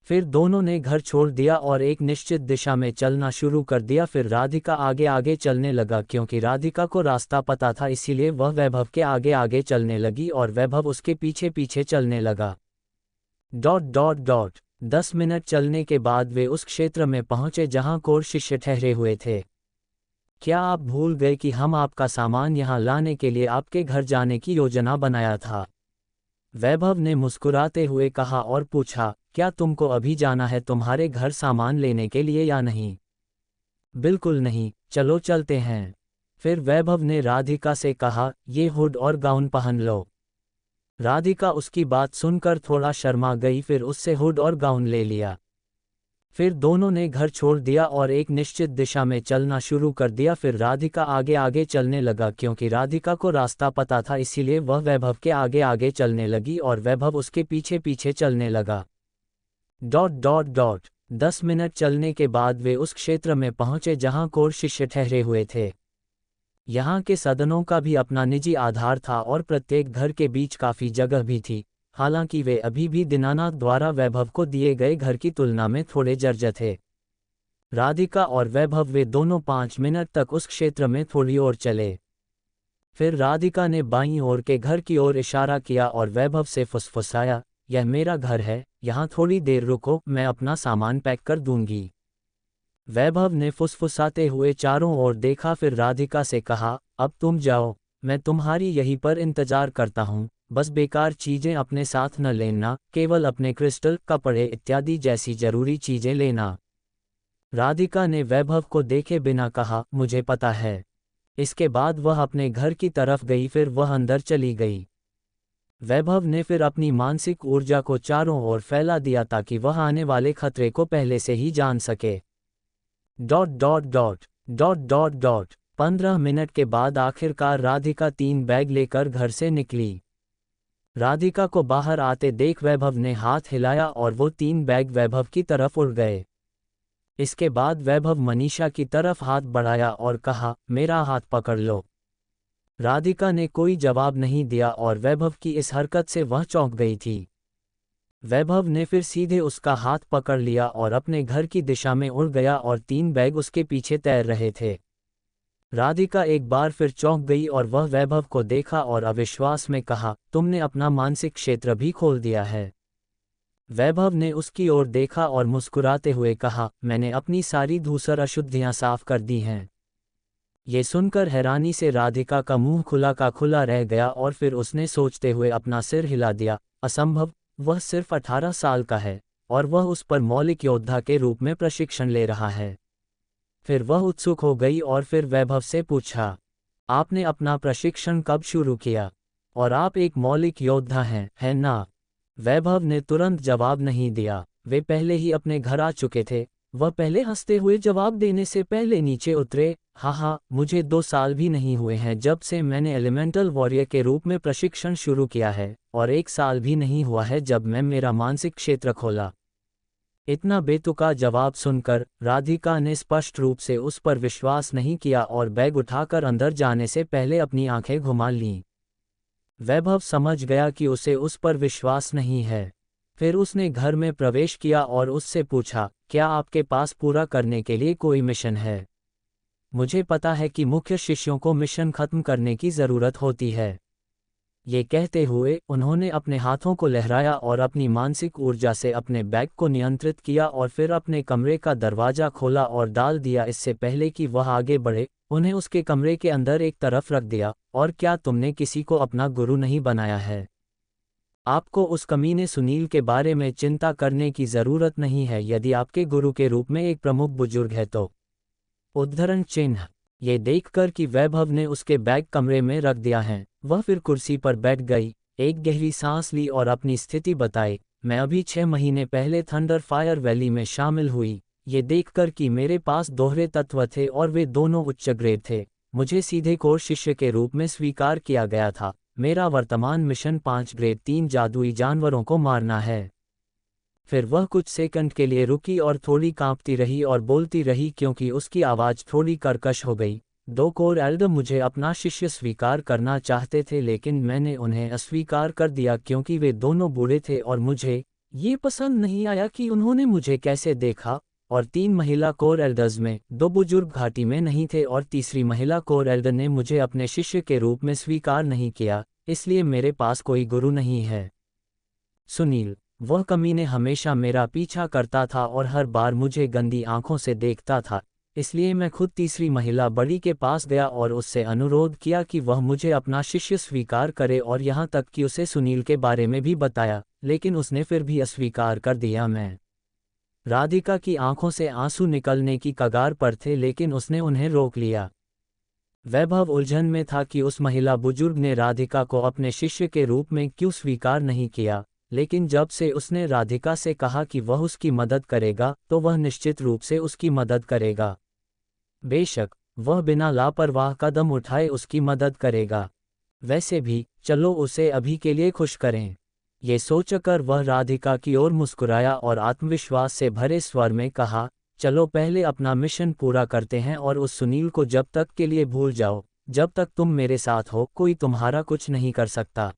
फिर दोनों ने घर छोड़ दिया और एक निश्चित दिशा में चलना शुरू कर दिया। फिर राधिका आगे आगे चलने लगा, क्योंकि राधिका को रास्ता पता था, इसीलिए वह वैभव के आगे आगे चलने लगी और वैभव उसके पीछे पीछे चलने लगा। ... 10 मिनट चलने के बाद वे उस क्षेत्र में पहुंचे जहां कोर शिष्य ठहरे हुए थे। क्या आप भूल गए कि हम आपका सामान यहाँ लाने के लिए आपके घर जाने की योजना बनाया था? वैभव ने मुस्कुराते हुए कहा और पूछा, क्या तुमको अभी जाना है तुम्हारे घर सामान लेने के लिए या नहीं? बिल्कुल नहीं, चलो चलते हैं। फिर वैभव ने राधिका से कहा, ये हुड और गाउन पहन लो। राधिका उसकी बात सुनकर थोड़ा शर्मा गई, फिर उससे हुड और गाउन ले लिया। फिर दोनों ने घर छोड़ दिया और एक निश्चित दिशा में चलना शुरू कर दिया। फिर राधिका आगे आगे चलने लगा, क्योंकि राधिका को रास्ता पता था, इसीलिए वह वैभव के आगे आगे चलने लगी और वैभव उसके पीछे पीछे चलने लगा। ... 10 मिनट चलने के बाद वे उस क्षेत्र में पहुंचे जहां कोर शिष्य ठहरे हुए थे। यहाँ के सदनों का भी अपना निजी आधार था और प्रत्येक घर के बीच काफ़ी जगह भी थी। हालांकि वे अभी भी दीनानाथ द्वारा वैभव को दिए गए घर की तुलना में थोड़े जर्जर थे। राधिका और वैभव वे दोनों 5 मिनट तक उस क्षेत्र में थोड़ी और चले। फिर राधिका ने बाईं ओर के घर की ओर इशारा किया और वैभव से फुसफुसाया, यह मेरा घर है, यहाँ थोड़ी देर रुको, मैं अपना सामान पैक कर दूंगी। वैभव ने फुसफुसाते हुए चारों ओर देखा, फिर राधिका से कहा, अब तुम जाओ, मैं तुम्हारी यहीं पर इंतजार करता हूँ। बस बेकार चीज़ें अपने साथ न लेना, केवल अपने क्रिस्टल, कपड़े इत्यादि जैसी जरूरी चीज़ें लेना। राधिका ने वैभव को देखे बिना कहा, मुझे पता है। इसके बाद वह अपने घर की तरफ गई, फिर वह अंदर चली गई। वैभव ने फिर अपनी मानसिक ऊर्जा को चारों ओर फैला दिया ताकि वह आने वाले खतरे को पहले से ही जान सके। ... 15 मिनट के बाद आखिरकार राधिका 3 बैग लेकर घर से निकली। राधिका को बाहर आते देख वैभव ने हाथ हिलाया और वो 3 बैग वैभव की तरफ उड़ गए। इसके बाद वैभव मनीषा की तरफ हाथ बढ़ाया और कहा, मेरा हाथ पकड़ लो। राधिका ने कोई जवाब नहीं दिया और वैभव की इस हरकत से वह चौंक गई थी। वैभव ने फिर सीधे उसका हाथ पकड़ लिया और अपने घर की दिशा में उड़ गया और 3 बैग उसके पीछे तैर रहे थे। राधिका एक बार फिर चौंक गई और वह वैभव को देखा और अविश्वास में कहा, तुमने अपना मानसिक क्षेत्र भी खोल दिया है। वैभव ने उसकी ओर देखा और मुस्कुराते हुए कहा, मैंने अपनी सारी धूसर अशुद्धियां साफ कर दी हैं। ये सुनकर हैरानी से राधिका का मुंह खुला का खुला रह गया और फिर उसने सोचते हुए अपना सिर हिला दिया, असंभव, वह सिर्फ 18 साल का है और वह उस पर मौलिक योद्धा के रूप में प्रशिक्षण ले रहा है। फिर वह उत्सुक हो गई और फिर वैभव से पूछा, आपने अपना प्रशिक्षण कब शुरू किया? और आप एक मौलिक योद्धा हैं, है ना? वैभव ने तुरंत जवाब नहीं दिया, वे पहले ही अपने घर आ चुके थे। वह पहले हंसते हुए जवाब देने से पहले नीचे उतरे, हाँ, मुझे 2 साल भी नहीं हुए हैं जब से मैंने एलिमेंटल वॉरियर के रूप में प्रशिक्षण शुरू किया है, और 1 साल भी नहीं हुआ है जब मैं मेरा मानसिक क्षेत्र खोला। इतना बेतुका जवाब सुनकर राधिका ने स्पष्ट रूप से उस पर विश्वास नहीं किया और बैग उठाकर अंदर जाने से पहले अपनी आंखें घुमा लीं। वैभव समझ गया कि उसे उस पर विश्वास नहीं है। फिर उसने घर में प्रवेश किया और उससे पूछा, क्या आपके पास पूरा करने के लिए कोई मिशन है? मुझे पता है कि मुख्य शिष्यों को मिशन खत्म करने की ज़रूरत होती है। ये कहते हुए उन्होंने अपने हाथों को लहराया और अपनी मानसिक ऊर्जा से अपने बैग को नियंत्रित किया और फिर अपने कमरे का दरवाज़ा खोला और डाल दिया। इससे पहले कि वह आगे बढ़े, उन्हें उसके कमरे के अंदर एक तरफ रख दिया। और क्या तुमने किसी को अपना गुरु नहीं बनाया है? आपको उस कमीने सुनील के बारे में चिंता करने की ज़रूरत नहीं है यदि आपके गुरु के रूप में एक प्रमुख बुजुर्ग है तो। उद्धरण चिन्ह। ये देखकर कि वैभव ने उसके बैग कमरे में रख दिया है, वह फिर कुर्सी पर बैठ गई, एक गहरी सांस ली और अपनी स्थिति बताई। मैं अभी 6 महीने पहले थंडर फायर वैली में शामिल हुई। ये देखकर कि मेरे पास दोहरे तत्व थे और वे दोनों उच्च ग्रेड थे, मुझे सीधे कोर शिष्य के रूप में स्वीकार किया गया था। मेरा वर्तमान मिशन 5 ग्रेड 3 जादुई जानवरों को मारना है। फिर वह कुछ सेकंड के लिए रुकी और थोड़ी कांपती रही और बोलती रही क्योंकि उसकी आवाज़ थोड़ी कर्कश हो गई। 2 कोर एल्डर मुझे अपना शिष्य स्वीकार करना चाहते थे लेकिन मैंने उन्हें अस्वीकार कर दिया क्योंकि वे दोनों बूढ़े थे और मुझे ये पसंद नहीं आया कि उन्होंने मुझे कैसे देखा। और 3 महिला कोर एल्डर्स में 2 बुजुर्ग घाटी में नहीं थे और तीसरी महिला कोर एल्डर ने मुझे अपने शिष्य के रूप में स्वीकार नहीं किया, इसलिए मेरे पास कोई गुरु नहीं है। सुनील, वह कमीने हमेशा मेरा पीछा करता था और हर बार मुझे गंदी आंखों से देखता था, इसलिए मैं खुद तीसरी महिला बड़ी के पास गया और उससे अनुरोध किया कि वह मुझे अपना शिष्य स्वीकार करे और यहाँ तक कि उसे सुनील के बारे में भी बताया, लेकिन उसने फिर भी अस्वीकार कर दिया। मैं राधिका की आंखों से आंसू निकलने की कगार पर थे लेकिन उसने उन्हें रोक लिया। वैभव उलझन में था कि उस महिला बुजुर्ग ने राधिका को अपने शिष्य के रूप में क्यों स्वीकार नहीं किया, लेकिन जब से उसने राधिका से कहा कि वह उसकी मदद करेगा तो वह निश्चित रूप से उसकी मदद करेगा। बेशक वह बिना लापरवाह कदम उठाए उसकी मदद करेगा। वैसे भी चलो उसे अभी के लिए खुश करें। ये सोचकर वह राधिका की ओर मुस्कुराया और आत्मविश्वास से भरे स्वर में कहा, चलो पहले अपना मिशन पूरा करते हैं और उस सुनील को जब तक के लिए भूल जाओ, जब तक तुम मेरे साथ हो कोई तुम्हारा कुछ नहीं कर सकता।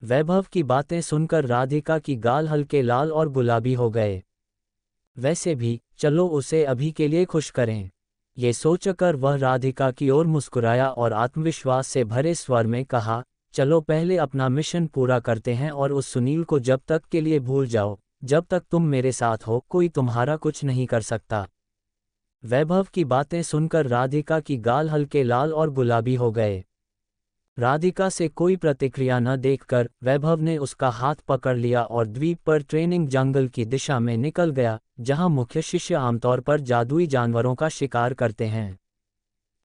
वैभव की बातें सुनकर राधिका की गाल हल्के लाल और गुलाबी हो गए। वैसे भी चलो उसे अभी के लिए खुश करें। ये सोचकर वह राधिका की ओर मुस्कुराया और आत्मविश्वास से भरे स्वर में कहा, चलो पहले अपना मिशन पूरा करते हैं और उस सुनील को जब तक के लिए भूल जाओ, जब तक तुम मेरे साथ हो कोई तुम्हारा कुछ नहीं कर सकता। वैभव की बातें सुनकर राधिका की गाल हल्के लाल और गुलाबी हो गए। राधिका से कोई प्रतिक्रिया न देखकर वैभव ने उसका हाथ पकड़ लिया और द्वीप पर ट्रेनिंग जंगल की दिशा में निकल गया, जहां मुख्य शिष्य आमतौर पर जादुई जानवरों का शिकार करते हैं।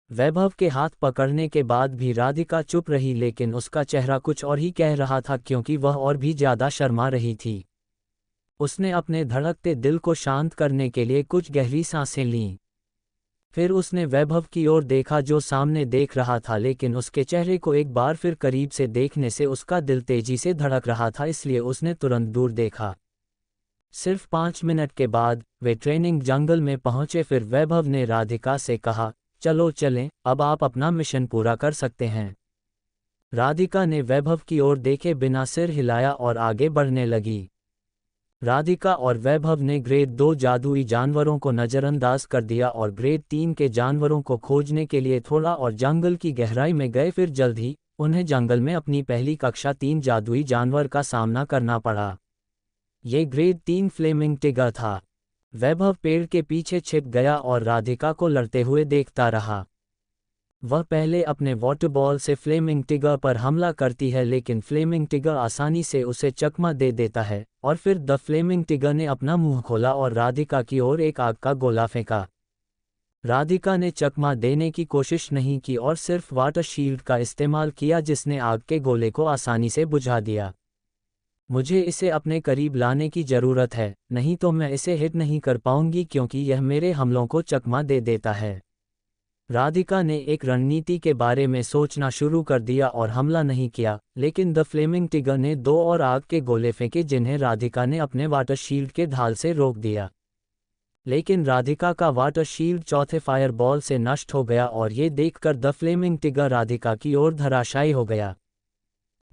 वैभव के हाथ पकड़ने के बाद भी राधिका चुप रही लेकिन उसका चेहरा कुछ और ही कह रहा था क्योंकि वह और भी ज्यादा शर्मा रही थी। उसने अपने धड़कते दिल को शांत करने के लिए कुछ गहरी सांसें लीं। फिर उसने वैभव की ओर देखा जो सामने देख रहा था, लेकिन उसके चेहरे को एक बार फिर करीब से देखने से उसका दिल तेजी से धड़क रहा था, इसलिए उसने तुरंत दूर देखा। सिर्फ 5 मिनट के बाद वे ट्रेनिंग जंगल में पहुंचे। फिर वैभव ने राधिका से कहा, चलो चलें, अब आप अपना मिशन पूरा कर सकते हैं। राधिका ने वैभव की ओर देखे बिना सिर हिलाया और आगे बढ़ने लगी। राधिका और वैभव ने ग्रेड 2 जादुई जानवरों को नज़रअंदाज कर दिया और ग्रेड 3 के जानवरों को खोजने के लिए थोड़ा और जंगल की गहराई में गए। फिर जल्द ही उन्हें जंगल में अपनी पहली कक्षा 3 जादुई जानवर का सामना करना पड़ा। ये ग्रेड 3 फ्लेमिंग टिगर था। वैभव पेड़ के पीछे छिप गया और राधिका को लड़ते हुए देखता रहा। वह पहले अपने वाटर बॉल से फ्लेमिंग टिगर पर हमला करती है, लेकिन फ्लेमिंग टिगर आसानी से उसे चकमा दे देता है और फिर द फ्लेमिंग टिगर ने अपना मुंह खोला और राधिका की ओर एक आग का गोला फेंका। राधिका ने चकमा देने की कोशिश नहीं की और सिर्फ वाटर शील्ड का इस्तेमाल किया, जिसने आग के गोले को आसानी से बुझा दिया। मुझे इसे अपने करीब लाने की ज़रूरत है, नहीं तो मैं इसे हिट नहीं कर पाऊंगी क्योंकि यह मेरे हमलों को चकमा दे देता है। राधिका ने एक रणनीति के बारे में सोचना शुरू कर दिया और हमला नहीं किया, लेकिन द फ्लेमिंग टिगर ने 2 और आग के गोले फेंके जिन्हें राधिका ने अपने वाटर शील्ड के ढाल से रोक दिया। लेकिन राधिका का वाटर शील्ड चौथे फायर बॉल से नष्ट हो गया और ये देखकर द फ्लेमिंग टिगर राधिका की ओर धराशायी हो गया।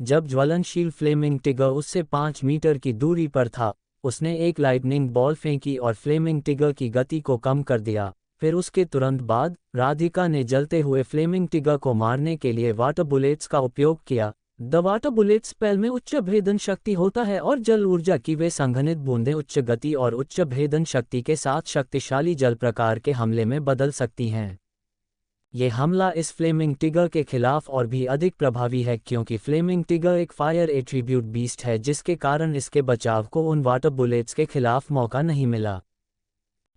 जब ज्वलनशील फ्लेमिंग टिगर उससे 5 मीटर की दूरी पर था, उसने एक लाइटनिंग बॉल फेंकी और फ्लेमिंग टिगर की गति को कम कर दिया। फिर उसके तुरंत बाद राधिका ने जलते हुए फ्लेमिंग टिगर को मारने के लिए वाटर बुलेट्स का उपयोग किया। द वाटर बुलेट स्पेल में उच्च भेदन शक्ति होता है और जल ऊर्जा की वे संघनित बूंदें उच्च गति और उच्च भेदन शक्ति के साथ शक्तिशाली जल प्रकार के हमले में बदल सकती हैं। ये हमला इस फ्लेमिंग टिगर के खिलाफ और भी अधिक प्रभावी है क्योंकि फ्लेमिंग टिगर एक फायर एट्रीब्यूट बीस्ट है, जिसके कारण इसके बचाव को उन वाटर बुलेट्स के खिलाफ मौका नहीं मिला।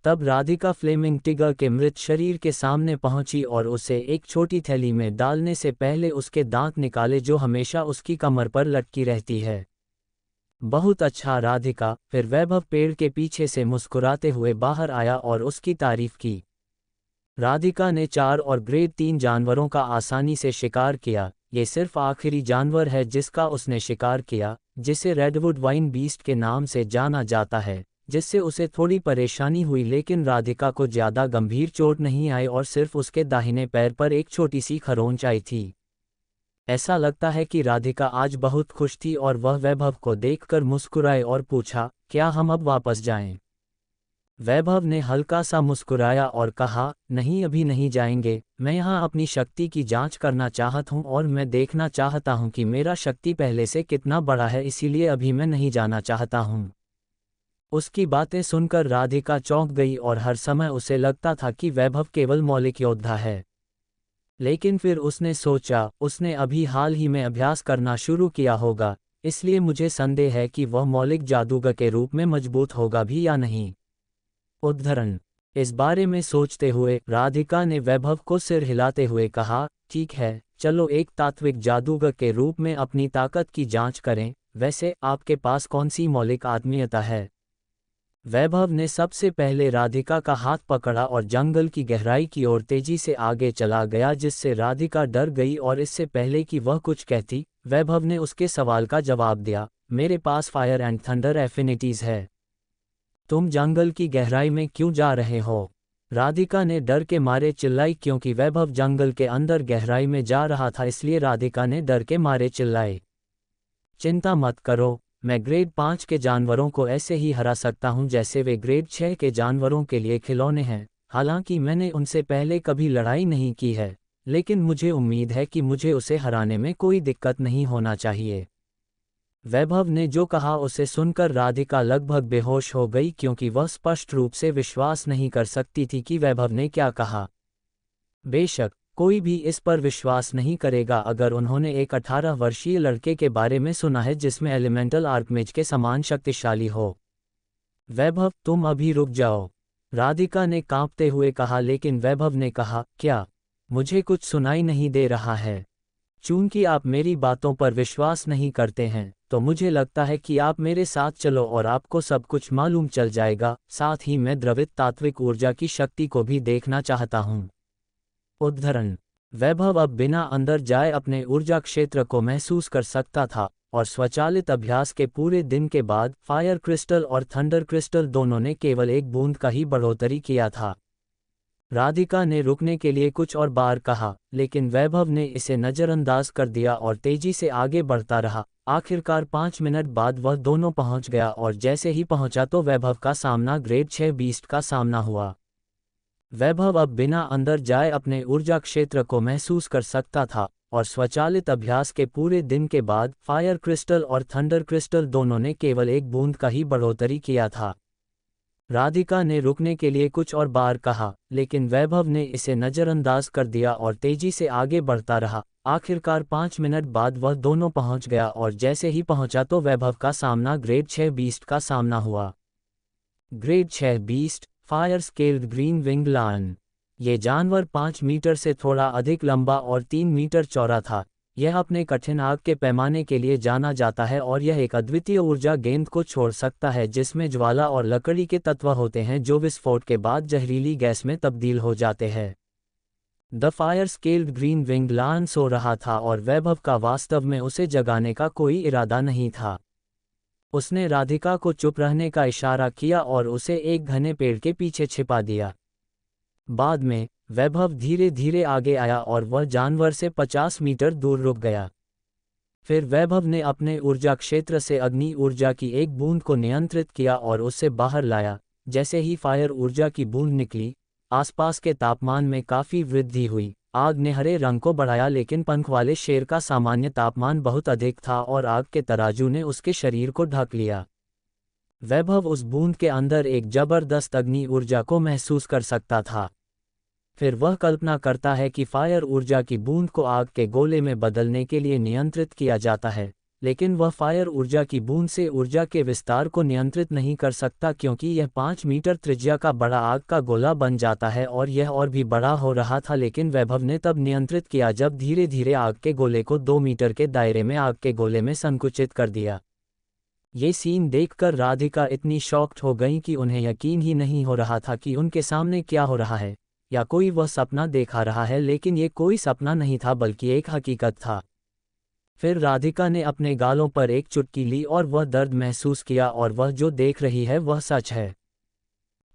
तब राधिका फ्लेमिंग टिगर के मृत शरीर के सामने पहुंची और उसे एक छोटी थैली में डालने से पहले उसके दांत निकाले जो हमेशा उसकी कमर पर लटकी रहती है। बहुत अच्छा राधिका। फिर वैभव पेड़ के पीछे से मुस्कुराते हुए बाहर आया और उसकी तारीफ की। राधिका ने 4 और ग्रेड 3 जानवरों का आसानी से शिकार किया। ये सिर्फ आखिरी जानवर है जिसका उसने शिकार किया, जिसे रेडवुड वाइन बीस्ट के नाम से जाना जाता है, जिससे उसे थोड़ी परेशानी हुई, लेकिन राधिका को ज़्यादा गंभीर चोट नहीं आई और सिर्फ उसके दाहिने पैर पर एक छोटी सी खरोंच आई थी। ऐसा लगता है कि राधिका आज बहुत खुश थी और वह वैभव को देखकर मुस्कुराए और पूछा, क्या हम अब वापस जाएं? वैभव ने हल्का सा मुस्कुराया और कहा, नहीं, अभी नहीं जाएंगे। मैं यहाँ अपनी शक्ति की जांच करना चाहता हूँ और मैं देखना चाहता हूँ कि मेरा शक्ति पहले से कितना बड़ा है, इसीलिए अभी मैं नहीं जाना चाहता हूँ। उसकी बातें सुनकर राधिका चौंक गई और हर समय उसे लगता था कि वैभव केवल मौलिक योद्धा है। लेकिन फिर उसने सोचा, उसने अभी हाल ही में अभ्यास करना शुरू किया होगा, इसलिए मुझे संदेह है कि वह मौलिक जादूगर के रूप में मजबूत होगा भी या नहीं। उद्धरण। इस बारे में सोचते हुए राधिका ने वैभव को सिर हिलाते हुए कहा, ठीक है, चलो एक तात्विक जादूगर के रूप में अपनी ताकत की जांच करें। वैसे आपके पास कौन सी मौलिक आत्मीयता है? वैभव ने सबसे पहले राधिका का हाथ पकड़ा और जंगल की गहराई की ओर तेजी से आगे चला गया, जिससे राधिका डर गई और इससे पहले कि वह कुछ कहती, वैभव ने उसके सवाल का जवाब दिया, मेरे पास फायर एंड थंडर एफिनिटीज है। तुम जंगल की गहराई में क्यों जा रहे हो? राधिका ने डर के मारे चिल्लाई, क्योंकि वैभव जंगल के अंदर गहराई में जा रहा था, इसलिए राधिका ने डर के मारे चिल्लाई। चिंता मत करो, मैं ग्रेड 5 के जानवरों को ऐसे ही हरा सकता हूं जैसे वे ग्रेड 6 के जानवरों के लिए खिलौने हैं। हालांकि मैंने उनसे पहले कभी लड़ाई नहीं की है, लेकिन मुझे उम्मीद है कि मुझे उसे हराने में कोई दिक्कत नहीं होना चाहिए। वैभव ने जो कहा उसे सुनकर राधिका लगभग बेहोश हो गई, क्योंकि वह स्पष्ट रूप से विश्वास नहीं कर सकती थी कि वैभव ने क्या कहा। बेशक कोई भी इस पर विश्वास नहीं करेगा अगर उन्होंने एक 18 वर्षीय लड़के के बारे में सुना है जिसमें एलिमेंटल आर्कमेज के समान शक्तिशाली हो। वैभव, तुम अभी रुक जाओ, राधिका ने कांपते हुए कहा, लेकिन वैभव ने कहा, क्या? मुझे कुछ सुनाई नहीं दे रहा है। चूंकि आप मेरी बातों पर विश्वास नहीं करते हैं, तो मुझे लगता है कि आप मेरे साथ चलो और आपको सब कुछ मालूम चल जाएगा। साथ ही मैं द्रवित तात्विक ऊर्जा की शक्ति को भी देखना चाहता हूँ। उद्धरण। वैभव अब बिना अंदर जाए अपने ऊर्जा क्षेत्र को महसूस कर सकता था, और स्वचालित अभ्यास के पूरे दिन के बाद फायर क्रिस्टल और थंडर क्रिस्टल दोनों ने केवल एक बूंद का ही बढ़ोतरी किया था। राधिका ने रुकने के लिए कुछ और बार कहा, लेकिन वैभव ने इसे नज़रअंदाज कर दिया और तेजी से आगे बढ़ता रहा। आखिरकार 5 मिनट बाद वह दोनों पहुंच गया, और जैसे ही पहुंचा तो वैभव का सामना ग्रेड 6 बीस्ट का सामना हुआ। वैभव अब बिना अंदर जाए अपने ऊर्जा क्षेत्र को महसूस कर सकता था, और स्वचालित अभ्यास के पूरे दिन के बाद फायर क्रिस्टल और थंडर क्रिस्टल दोनों ने केवल एक बूंद का ही बढ़ोतरी किया था। राधिका ने रुकने के लिए कुछ और बार कहा, लेकिन वैभव ने इसे नज़रअंदाज कर दिया और तेजी से आगे बढ़ता रहा। आखिरकार 5 मिनट बाद वह दोनों पहुंच गया, और जैसे ही पहुंचा तो वैभव का सामना ग्रेड 6 बीस्ट का सामना हुआ। Grade 6 beast, fire scaled green wing lion. ये जानवर 5 मीटर से थोड़ा अधिक लंबा और 3 मीटर चौड़ा था। यह अपने कठिन आग के पैमाने के लिए जाना जाता है, और यह एक अद्वितीय ऊर्जा गेंद को छोड़ सकता है जिसमें ज्वाला और लकड़ी के तत्व होते हैं जो विस्फोट के बाद जहरीली गैस में तब्दील हो जाते हैं। The fire scaled green wing lion सो रहा था, और वैभव का वास्तव में उसे जगाने का कोई इरादा नहीं था। उसने राधिका को चुप रहने का इशारा किया और उसे एक घने पेड़ के पीछे छिपा दिया। बाद में वैभव धीरे धीरे आगे आया और वह जानवर से 50 मीटर दूर रुक गया। फिर वैभव ने अपने ऊर्जा क्षेत्र से अग्नि ऊर्जा की एक बूंद को नियंत्रित किया और उससे बाहर लाया। जैसे ही फायर ऊर्जा की बूंद निकली, आसपास के तापमान में काफ़ी वृद्धि हुई। आग ने हरे रंग को बढ़ाया, लेकिन पंख वाले शेर का सामान्य तापमान बहुत अधिक था और आग के तराजू ने उसके शरीर को ढक लिया। वैभव उस बूंद के अंदर एक जबरदस्त अग्नि ऊर्जा को महसूस कर सकता था। फिर वह कल्पना करता है कि फायर ऊर्जा की बूंद को आग के गोले में बदलने के लिए नियंत्रित किया जाता है, लेकिन वह फायर ऊर्जा की बूंद से ऊर्जा के विस्तार को नियंत्रित नहीं कर सकता, क्योंकि यह 5 मीटर त्रिज्या का बड़ा आग का गोला बन जाता है और यह और भी बड़ा हो रहा था। लेकिन वैभव ने तब नियंत्रित किया जब धीरे धीरे आग के गोले को 2 मीटर के दायरे में आग के गोले में संकुचित कर दिया। ये सीन देखकर राधिका इतनी शॉक्ड हो गईं कि उन्हें यकीन ही नहीं हो रहा था कि उनके सामने क्या हो रहा है, या कोई वह सपना देखा रहा है। लेकिन ये कोई सपना नहीं था बल्कि एक हकीकत था। फिर राधिका ने अपने गालों पर एक चुटकी ली और वह दर्द महसूस किया, और वह जो देख रही है वह सच है।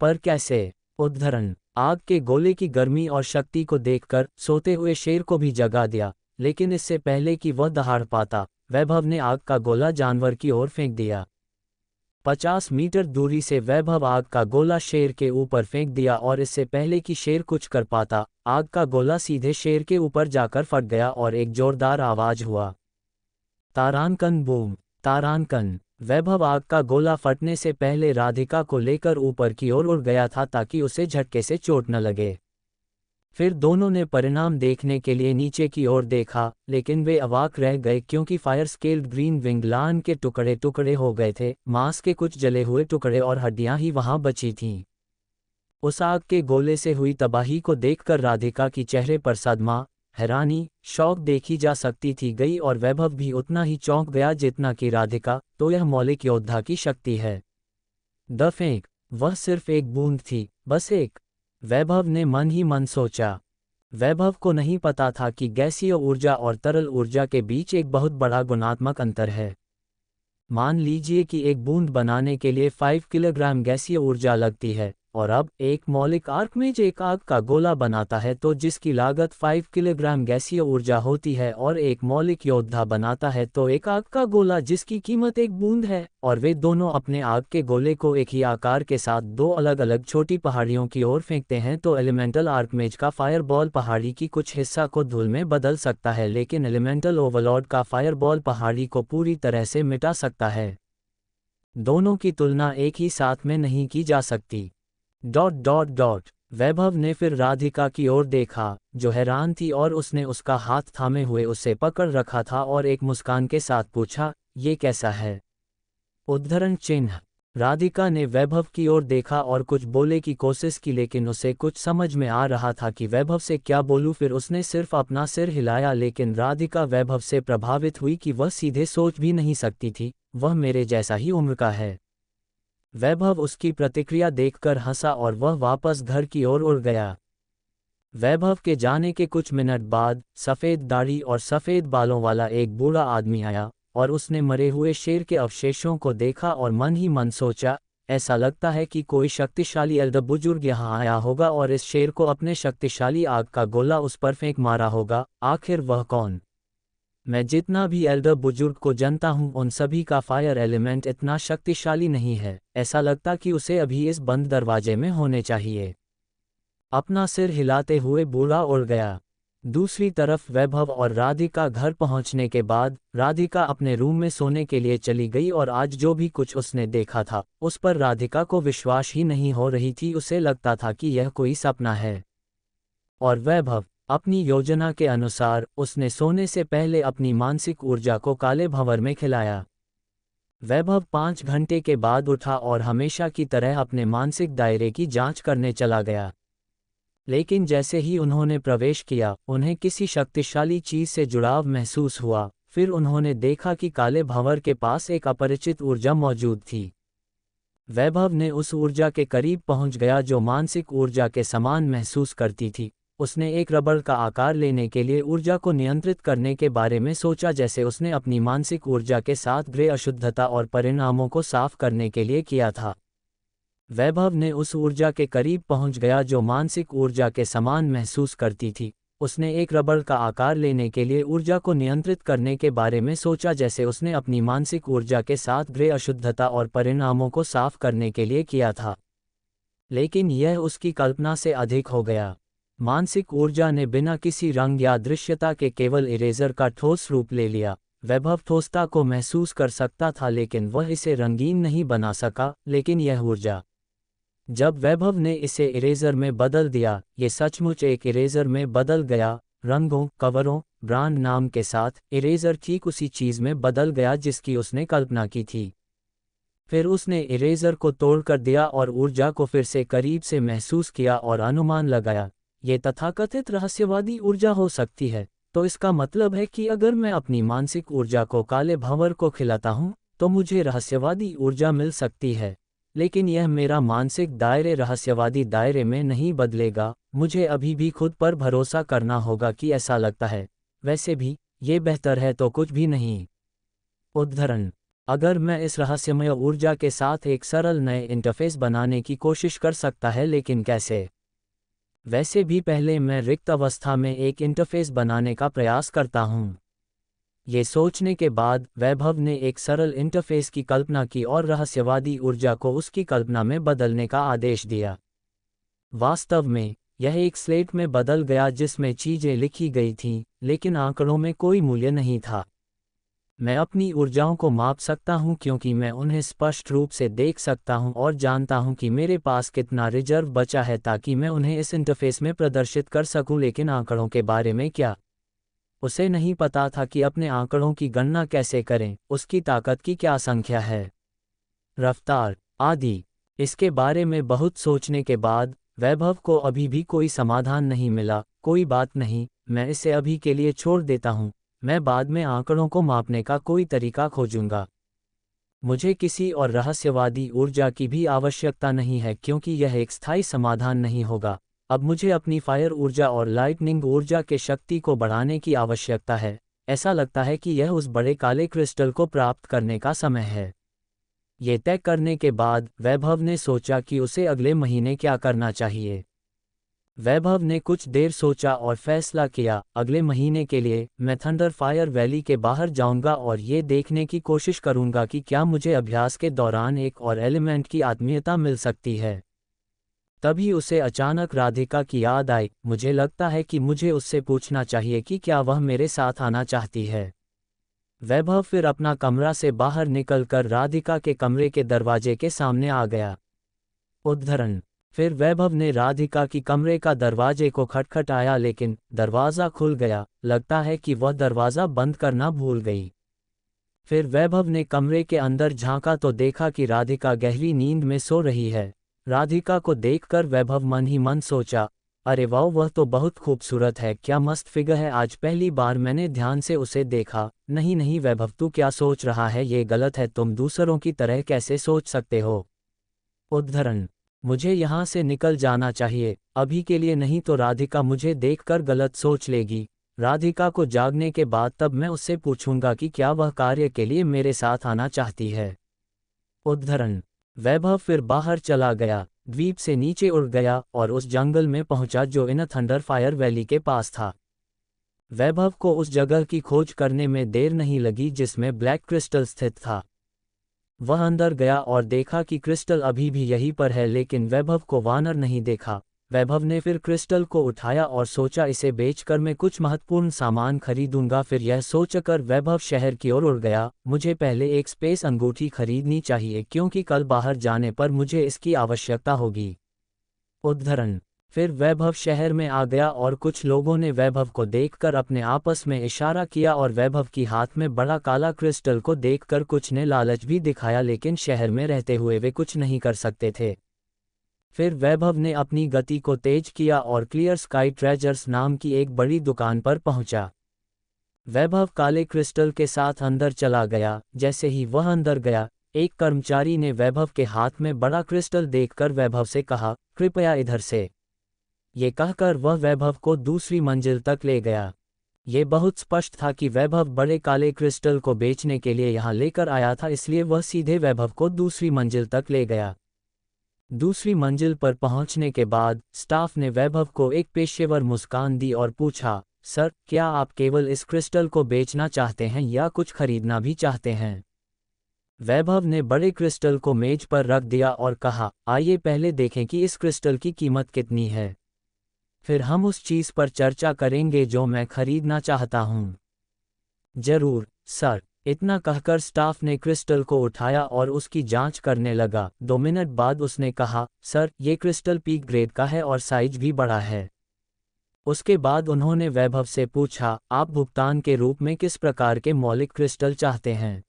पर कैसे? उद्धरण: आग के गोले की गर्मी और शक्ति को देखकर सोते हुए शेर को भी जगा दिया, लेकिन इससे पहले कि वह दहाड़ पाता, वैभव ने आग का गोला जानवर की ओर फेंक दिया। 50 मीटर दूरी से वैभव आग का गोला शेर के ऊपर फेंक दिया, और इससे पहले कि शेर कुछ कर पाता, आग का गोला सीधे शेर के ऊपर जाकर फट गया और एक जोरदार आवाज हुआ। तारांकन बूम! तारांकन! वैभव आग का गोला फटने से पहले राधिका को लेकर ऊपर की ओर उड़ गया था ताकि उसे झटके से चोट न लगे। फिर दोनों ने परिणाम देखने के लिए नीचे की ओर देखा, लेकिन वे अवाक रह गए क्योंकि फायर स्केल्ड ग्रीन विंग लान के टुकड़े टुकड़े हो गए थे। मांस के कुछ जले हुए टुकड़े और हड्डियां ही वहां बची थीं। उस आग के गोले से हुई तबाही को देखकर राधिका की चेहरे पर सदमा, हैरानी, शौक देखी जा सकती थी गई, और वैभव भी उतना ही चौंक गया जितना कि राधिका। तो यह मौलिक योद्धा की शक्ति है। द फेंक! वह सिर्फ एक बूंद थी, बस एक। वैभव ने मन ही मन सोचा। वैभव को नहीं पता था कि गैसीय ऊर्जा और तरल ऊर्जा के बीच एक बहुत बड़ा गुणात्मक अंतर है। मान लीजिए कि एक बूंद बनाने के लिए 5 किलोग्राम गैसीय ऊर्जा लगती है, और अब एक मौलिक आर्कमेज एक आग का गोला बनाता है तो जिसकी लागत 5 किलोग्राम गैसीय ऊर्जा होती है, और एक मौलिक योद्धा बनाता है तो एक आग का गोला जिसकी कीमत एक बूंद है, और वे दोनों अपने आग के गोले को एक ही आकार के साथ दो अलग अलग छोटी पहाड़ियों की ओर फेंकते हैं तो एलिमेंटल आर्कमेज का फायरबॉल पहाड़ी की कुछ हिस्सा को धूल में बदल सकता है, लेकिन एलिमेंटल ओवरलॉर्ड का फायरबॉल पहाड़ी को पूरी तरह से मिटा सकता है। दोनों की तुलना एक ही साथ में नहीं की जा सकती। ... वैभव ने फिर राधिका की ओर देखा, जो हैरान थी, और उसने उसका हाथ थामे हुए उसे पकड़ रखा था और एक मुस्कान के साथ पूछा, ये कैसा है? उद्धरण चिन्ह: राधिका ने वैभव की ओर देखा और कुछ बोले की कोशिश की, लेकिन उसे कुछ समझ में आ रहा था कि वैभव से क्या बोलूं। फिर उसने सिर्फ अपना सिर हिलाया, लेकिन राधिका वैभव से प्रभावित हुई कि वह सीधे सोच भी नहीं सकती थी, वह मेरे जैसा ही उम्र का है। वैभव उसकी प्रतिक्रिया देखकर हंसा और वह वापस घर की ओर उड़ गया। वैभव के जाने के कुछ मिनट बाद सफ़ेद दाढ़ी और सफ़ेद बालों वाला एक बूढ़ा आदमी आया, और उसने मरे हुए शेर के अवशेषों को देखा और मन ही मन सोचा, ऐसा लगता है कि कोई शक्तिशाली एल्डर बुजुर्ग यहाँ आया होगा और इस शेर को अपने शक्तिशाली आग का गोला उस पर फेंक मारा होगा। आखिर वह कौन? मैं जितना भी एल्डर बुजुर्ग को जानता हूँ उन सभी का फायर एलिमेंट इतना शक्तिशाली नहीं है। ऐसा लगता कि उसे अभी इस बंद दरवाजे में होने चाहिए। अपना सिर हिलाते हुए बूढ़ा उड़ गया। दूसरी तरफ वैभव और राधिका घर पहुंचने के बाद राधिका अपने रूम में सोने के लिए चली गई, और आज जो भी कुछ उसने देखा था उस पर राधिका को विश्वास ही नहीं हो रही थी। उसे लगता था कि यह कोई सपना है। और वैभव अपनी योजना के अनुसार उसने सोने से पहले अपनी मानसिक ऊर्जा को काले भंवर में खिलाया। वैभव 5 घंटे के बाद उठा और हमेशा की तरह अपने मानसिक दायरे की जांच करने चला गया। लेकिन जैसे ही उन्होंने प्रवेश किया, उन्हें किसी शक्तिशाली चीज से जुड़ाव महसूस हुआ। फिर उन्होंने देखा कि काले भंवर के पास एक अपरिचित ऊर्जा मौजूद थी। वैभव ने उस ऊर्जा के करीब पहुंच गया जो मानसिक ऊर्जा के समान महसूस करती थी। उसने एक रबड़ का आकार लेने के लिए ऊर्जा को नियंत्रित करने के बारे में सोचा, जैसे उसने अपनी मानसिक ऊर्जा के साथ ग्रे अशुद्धता और परिणामों को साफ करने के लिए किया था। वैभव ने उस ऊर्जा के करीब पहुंच गया जो मानसिक ऊर्जा के समान महसूस करती थी। उसने एक रबड़ का आकार लेने के लिए ऊर्जा को नियंत्रित करने के बारे में सोचा, जैसे उसने अपनी मानसिक ऊर्जा के साथ ग्रे अशुद्धता और परिणामों को साफ करने के लिए किया था। लेकिन यह उसकी कल्पना से अधिक हो गया। मानसिक ऊर्जा ने बिना किसी रंग या दृश्यता के केवल इरेजर का ठोस रूप ले लिया। वैभव ठोसता को महसूस कर सकता था, लेकिन वह इसे रंगीन नहीं बना सका। लेकिन यह ऊर्जा, जब वैभव ने इसे इरेजर में बदल दिया, ये सचमुच एक इरेजर में बदल गया। रंगों, कवरों, ब्रांड नाम के साथ इरेजर ठीक उसी चीज में बदल गया जिसकी उसने कल्पना की थी। फिर उसने इरेजर को तोड़ कर दिया और ऊर्जा को फिर से करीब से महसूस किया और अनुमान लगाया, ये तथाकथित रहस्यवादी ऊर्जा हो सकती है। तो इसका मतलब है कि अगर मैं अपनी मानसिक ऊर्जा को काले भंवर को खिलाता हूँ तो मुझे रहस्यवादी ऊर्जा मिल सकती है, लेकिन यह मेरा मानसिक दायरे रहस्यवादी दायरे में नहीं बदलेगा। मुझे अभी भी खुद पर भरोसा करना होगा कि ऐसा लगता है। वैसे भी, ये बेहतर है तो कुछ भी नहीं। उद्धरण: अगर मैं इस रहस्यमय ऊर्जा के साथ एक सरल नए इंटरफेस बनाने की कोशिश कर सकता है, लेकिन कैसे? वैसे भी पहले मैं रिक्त अवस्था में एक इंटरफेस बनाने का प्रयास करता हूँ। ये सोचने के बाद वैभव ने एक सरल इंटरफेस की कल्पना की और रहस्यवादी ऊर्जा को उसकी कल्पना में बदलने का आदेश दिया। वास्तव में, यह एक स्लेट में बदल गया जिसमें चीजें लिखी गई थीं, लेकिन आंकड़ों में कोई मूल्य नहीं था। मैं अपनी ऊर्जाओं को माप सकता हूं क्योंकि मैं उन्हें स्पष्ट रूप से देख सकता हूं और जानता हूं कि मेरे पास कितना रिजर्व बचा है ताकि मैं उन्हें इस इंटरफेस में प्रदर्शित कर सकूं। लेकिन आंकड़ों के बारे में क्या? उसे नहीं पता था कि अपने आंकड़ों की गणना कैसे करें, उसकी ताकत की क्या संख्या है, रफ्तार आदि। इसके बारे में बहुत सोचने के बाद वैभव को अभी भी कोई समाधान नहीं मिला। कोई बात नहीं, मैं इसे अभी के लिए छोड़ देता हूं। मैं बाद में आंकड़ों को मापने का कोई तरीका खोजूंगा। मुझे किसी और रहस्यवादी ऊर्जा की भी आवश्यकता नहीं है क्योंकि यह एक स्थायी समाधान नहीं होगा। अब मुझे अपनी फायर ऊर्जा और लाइटनिंग ऊर्जा के शक्ति को बढ़ाने की आवश्यकता है। ऐसा लगता है कि यह उस बड़े काले क्रिस्टल को प्राप्त करने का समय है। ये तय करने के बाद वैभव ने सोचा कि उसे अगले महीने क्या करना चाहिए। वैभव ने कुछ देर सोचा और फैसला किया, अगले महीने के लिए मैं थंडर फायर वैली के बाहर जाऊंगा और ये देखने की कोशिश करूंगा कि क्या मुझे अभ्यास के दौरान एक और एलिमेंट की आत्मीयता मिल सकती है। तभी उसे अचानक राधिका की याद आई। मुझे लगता है कि मुझे उससे पूछना चाहिए कि क्या वह मेरे साथ आना चाहती है। वैभव फिर अपना कमरा से बाहर निकलकर राधिका के कमरे के दरवाजे के सामने आ गया। उद्धरण: फिर वैभव ने राधिका की कमरे का दरवाजे को खटखटाया लेकिन दरवाज़ा खुल गया। लगता है कि वह दरवाज़ा बंद करना भूल गई। फिर वैभव ने कमरे के अंदर झांका तो देखा कि राधिका गहरी नींद में सो रही है। राधिका को देखकर वैभव मन ही मन सोचा, अरे वाह, वह तो बहुत खूबसूरत है, क्या मस्त फिगर है। आज पहली बार मैंने ध्यान से उसे देखा। नहीं नहीं वैभव, तू क्या सोच रहा है, ये गलत है। तुम दूसरों की तरह कैसे सोच सकते हो। उद्धरण: मुझे यहाँ से निकल जाना चाहिए, अभी के लिए नहीं तो राधिका मुझे देखकर गलत सोच लेगी। राधिका को जागने के बाद तब मैं उससे पूछूंगा कि क्या वह कार्य के लिए मेरे साथ आना चाहती है। उद्धरण: वैभव फिर बाहर चला गया, द्वीप से नीचे उड़ गया और उस जंगल में पहुंचा जो इन थंडर फायर वैली के पास था। वैभव को उस जगह की खोज करने में देर नहीं लगी जिसमें ब्लैक क्रिस्टल स्थित था। वह अंदर गया और देखा कि क्रिस्टल अभी भी यहीं पर है, लेकिन वैभव को वानर नहीं देखा। वैभव ने फिर क्रिस्टल को उठाया और सोचा, इसे बेचकर मैं कुछ महत्वपूर्ण सामान खरीदूंगा। फिर यह सोचकर वैभव शहर की ओर उड़ गया। मुझे पहले एक स्पेस अंगूठी खरीदनी चाहिए क्योंकि कल बाहर जाने पर मुझे इसकी आवश्यकता होगी। उद्धरण: फिर वैभव शहर में आ गया और कुछ लोगों ने वैभव को देखकर अपने आपस में इशारा किया और वैभव की हाथ में बड़ा काला क्रिस्टल को देखकर कुछ ने लालच भी दिखाया, लेकिन शहर में रहते हुए वे कुछ नहीं कर सकते थे। फिर वैभव ने अपनी गति को तेज किया और क्लियर स्काई ट्रेजर्स नाम की एक बड़ी दुकान पर पहुंचा। वैभव काले क्रिस्टल के साथ अंदर चला गया। जैसे ही वह अंदर गया, एक कर्मचारी ने वैभव के हाथ में बड़ा क्रिस्टल देखकर वैभव से कहा, कृपया इधर से। ये कहकर वह वैभव को दूसरी मंजिल तक ले गया। ये बहुत स्पष्ट था कि वैभव बड़े काले क्रिस्टल को बेचने के लिए यहाँ लेकर आया था, इसलिए वह सीधे वैभव को दूसरी मंजिल तक ले गया। दूसरी मंजिल पर पहुंचने के बाद स्टाफ ने वैभव को एक पेशेवर मुस्कान दी और पूछा, सर, क्या आप केवल इस क्रिस्टल को बेचना चाहते हैं या कुछ खरीदना भी चाहते हैं? वैभव ने बड़े क्रिस्टल को मेज पर रख दिया और कहा, आइए पहले देखें कि इस क्रिस्टल की कीमत कितनी है। फिर हम उस चीज़ पर चर्चा करेंगे जो मैं खरीदना चाहता हूँ। जरूर सर। इतना कहकर स्टाफ ने क्रिस्टल को उठाया और उसकी जांच करने लगा। 2 मिनट बाद उसने कहा, सर, ये क्रिस्टल पीक ग्रेड का है और साइज भी बड़ा है। उसके बाद उन्होंने वैभव से पूछा, आप भुगतान के रूप में किस प्रकार के मौलिक क्रिस्टल चाहते हैं?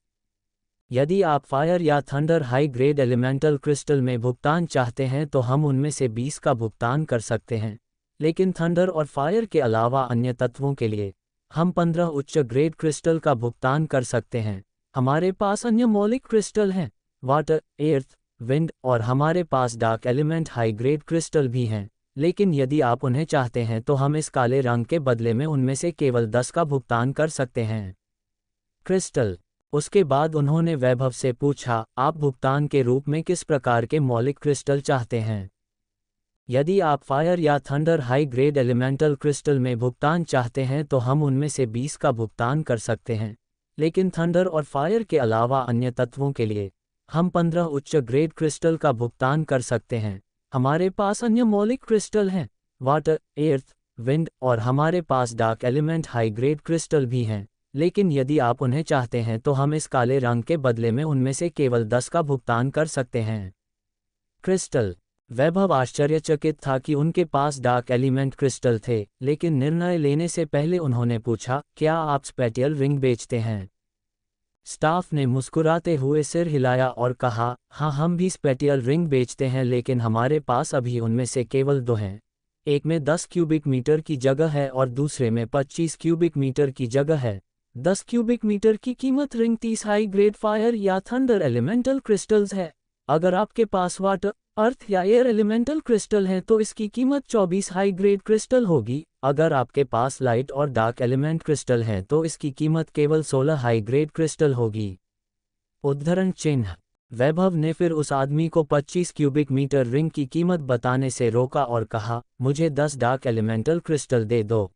यदि आप फायर या thunder high grade elemental crystal में भुगतान चाहते हैं तो हम उनमें से 20 का भुगतान कर सकते हैं, लेकिन थंडर और फायर के अलावा अन्य तत्वों के लिए हम 15 उच्च ग्रेड क्रिस्टल का भुगतान कर सकते हैं। हमारे पास अन्य मौलिक क्रिस्टल हैं, वाटर, एर्थ, विंड, और हमारे पास dark element high grade crystal भी हैं, लेकिन यदि आप उन्हें चाहते हैं तो हम इस काले रंग के बदले में उनमें से केवल 10 का भुगतान कर सकते हैं। क्रिस्टल। उसके बाद उन्होंने वैभव से पूछा, आप भुगतान के रूप में किस प्रकार के मौलिक क्रिस्टल चाहते हैं? यदि आप फायर या thunder high grade elemental crystal में भुगतान चाहते हैं तो हम उनमें से 20 का भुगतान कर सकते हैं, लेकिन थंडर और फायर के अलावा अन्य तत्वों के लिए हम 15 उच्च ग्रेड क्रिस्टल का भुगतान कर सकते हैं। हमारे पास अन्य मौलिक क्रिस्टल हैं, वाटर, एर्थ, विंड, और हमारे पास dark element high grade crystal भी हैं, लेकिन यदि आप उन्हें चाहते हैं तो हम इस काले रंग के बदले में उनमें से केवल 10 का भुगतान कर सकते हैं। क्रिस्टल। वैभव आश्चर्यचकित था कि उनके पास डार्क एलिमेंट क्रिस्टल थे, लेकिन निर्णय लेने से पहले उन्होंने पूछा, क्या आप स्पेटियल रिंग बेचते हैं? स्टाफ ने मुस्कुराते हुए सिर हिलाया और कहा, हाँ, हम भी स्पेटियल रिंग बेचते हैं, लेकिन हमारे पास अभी उनमें से केवल 2 हैं। एक में 10 क्यूबिक मीटर की जगह है और दूसरे में 25 क्यूबिक मीटर की जगह है। 10 क्यूबिक मीटर की कीमत रिंग 30 हाई ग्रेड फायर या थंडर एलिमेंटल क्रिस्टल्स है। अगर आपके पास वाटर, अर्थ या एयर एलिमेंटल क्रिस्टल हैं तो इसकी कीमत 24 हाई ग्रेड क्रिस्टल होगी। अगर आपके पास लाइट और डार्क एलिमेंट क्रिस्टल हैं तो इसकी कीमत केवल 16 हाई ग्रेड क्रिस्टल होगी। उद्धरण चिन्ह। वैभव ने फिर उस आदमी को 25 क्यूबिक मीटर रिंग की कीमत बताने से रोका और कहा, मुझे 10 डार्क एलिमेंटल क्रिस्टल दे दो।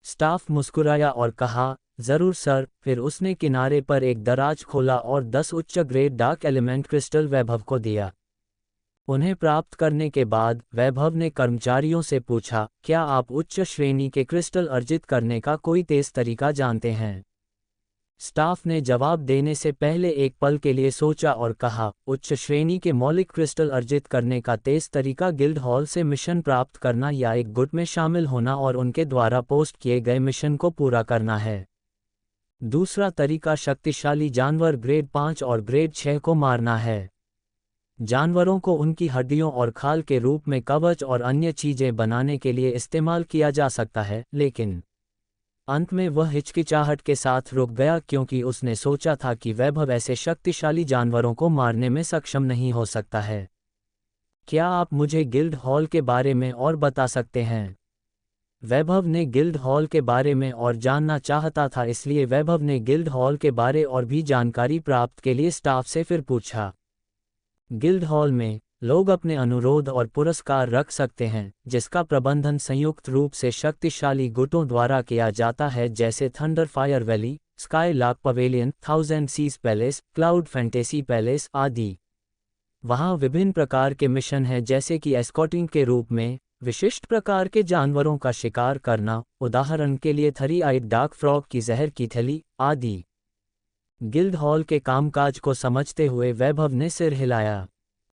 स्टाफ मुस्कुराया और कहा, जरूर सर। फिर उसने किनारे पर एक दराज खोला और 10 उच्च ग्रेड डार्क एलिमेंट क्रिस्टल वैभव को दिया। उन्हें प्राप्त करने के बाद वैभव ने कर्मचारियों से पूछा, क्या आप उच्च श्रेणी के क्रिस्टल अर्जित करने का कोई तेज तरीका जानते हैं? स्टाफ ने जवाब देने से पहले एक पल के लिए सोचा और कहा, उच्च श्रेणी के मौलिक क्रिस्टल अर्जित करने का तेज तरीका गिल्ड हॉल से मिशन प्राप्त करना या एक गुट में शामिल होना और उनके द्वारा पोस्ट किए गए मिशन को पूरा करना है। दूसरा तरीका शक्तिशाली जानवर ग्रेड 5 और ग्रेड 6 को मारना है। जानवरों को उनकी हड्डियों और खाल के रूप में कवच और अन्य चीजें बनाने के लिए इस्तेमाल किया जा सकता है, लेकिन अंत में वह हिचकिचाहट के साथ रुक गया क्योंकि उसने सोचा था कि वैभव ऐसे शक्तिशाली जानवरों को मारने में सक्षम नहीं हो सकता है। क्या आप मुझे गिल्ड हॉल के बारे में और बता सकते हैं? वैभव ने गिल्ड हॉल के बारे में और जानना चाहता था, इसलिए वैभव ने गिल्ड हॉल के बारे और भी जानकारी प्राप्त के लिए स्टाफ से फिर पूछा। गिल्ड हॉल में लोग अपने अनुरोध और पुरस्कार रख सकते हैं, जिसका प्रबंधन संयुक्त रूप से शक्तिशाली गुटों द्वारा किया जाता है, जैसे thunder fire valley, sky lark pavilion, thousand seas palace, cloud fantasy palace आदि। वहाँ विभिन्न प्रकार के मिशन हैं, जैसे कि एस्कॉटिंग के रूप में विशिष्ट प्रकार के जानवरों का शिकार करना, उदाहरण के लिए 3 आइड डार्क फ्रॉग की जहर की थैली आदि। गिल्ड हॉल के कामकाज को समझते हुए वैभव ने सिर हिलाया।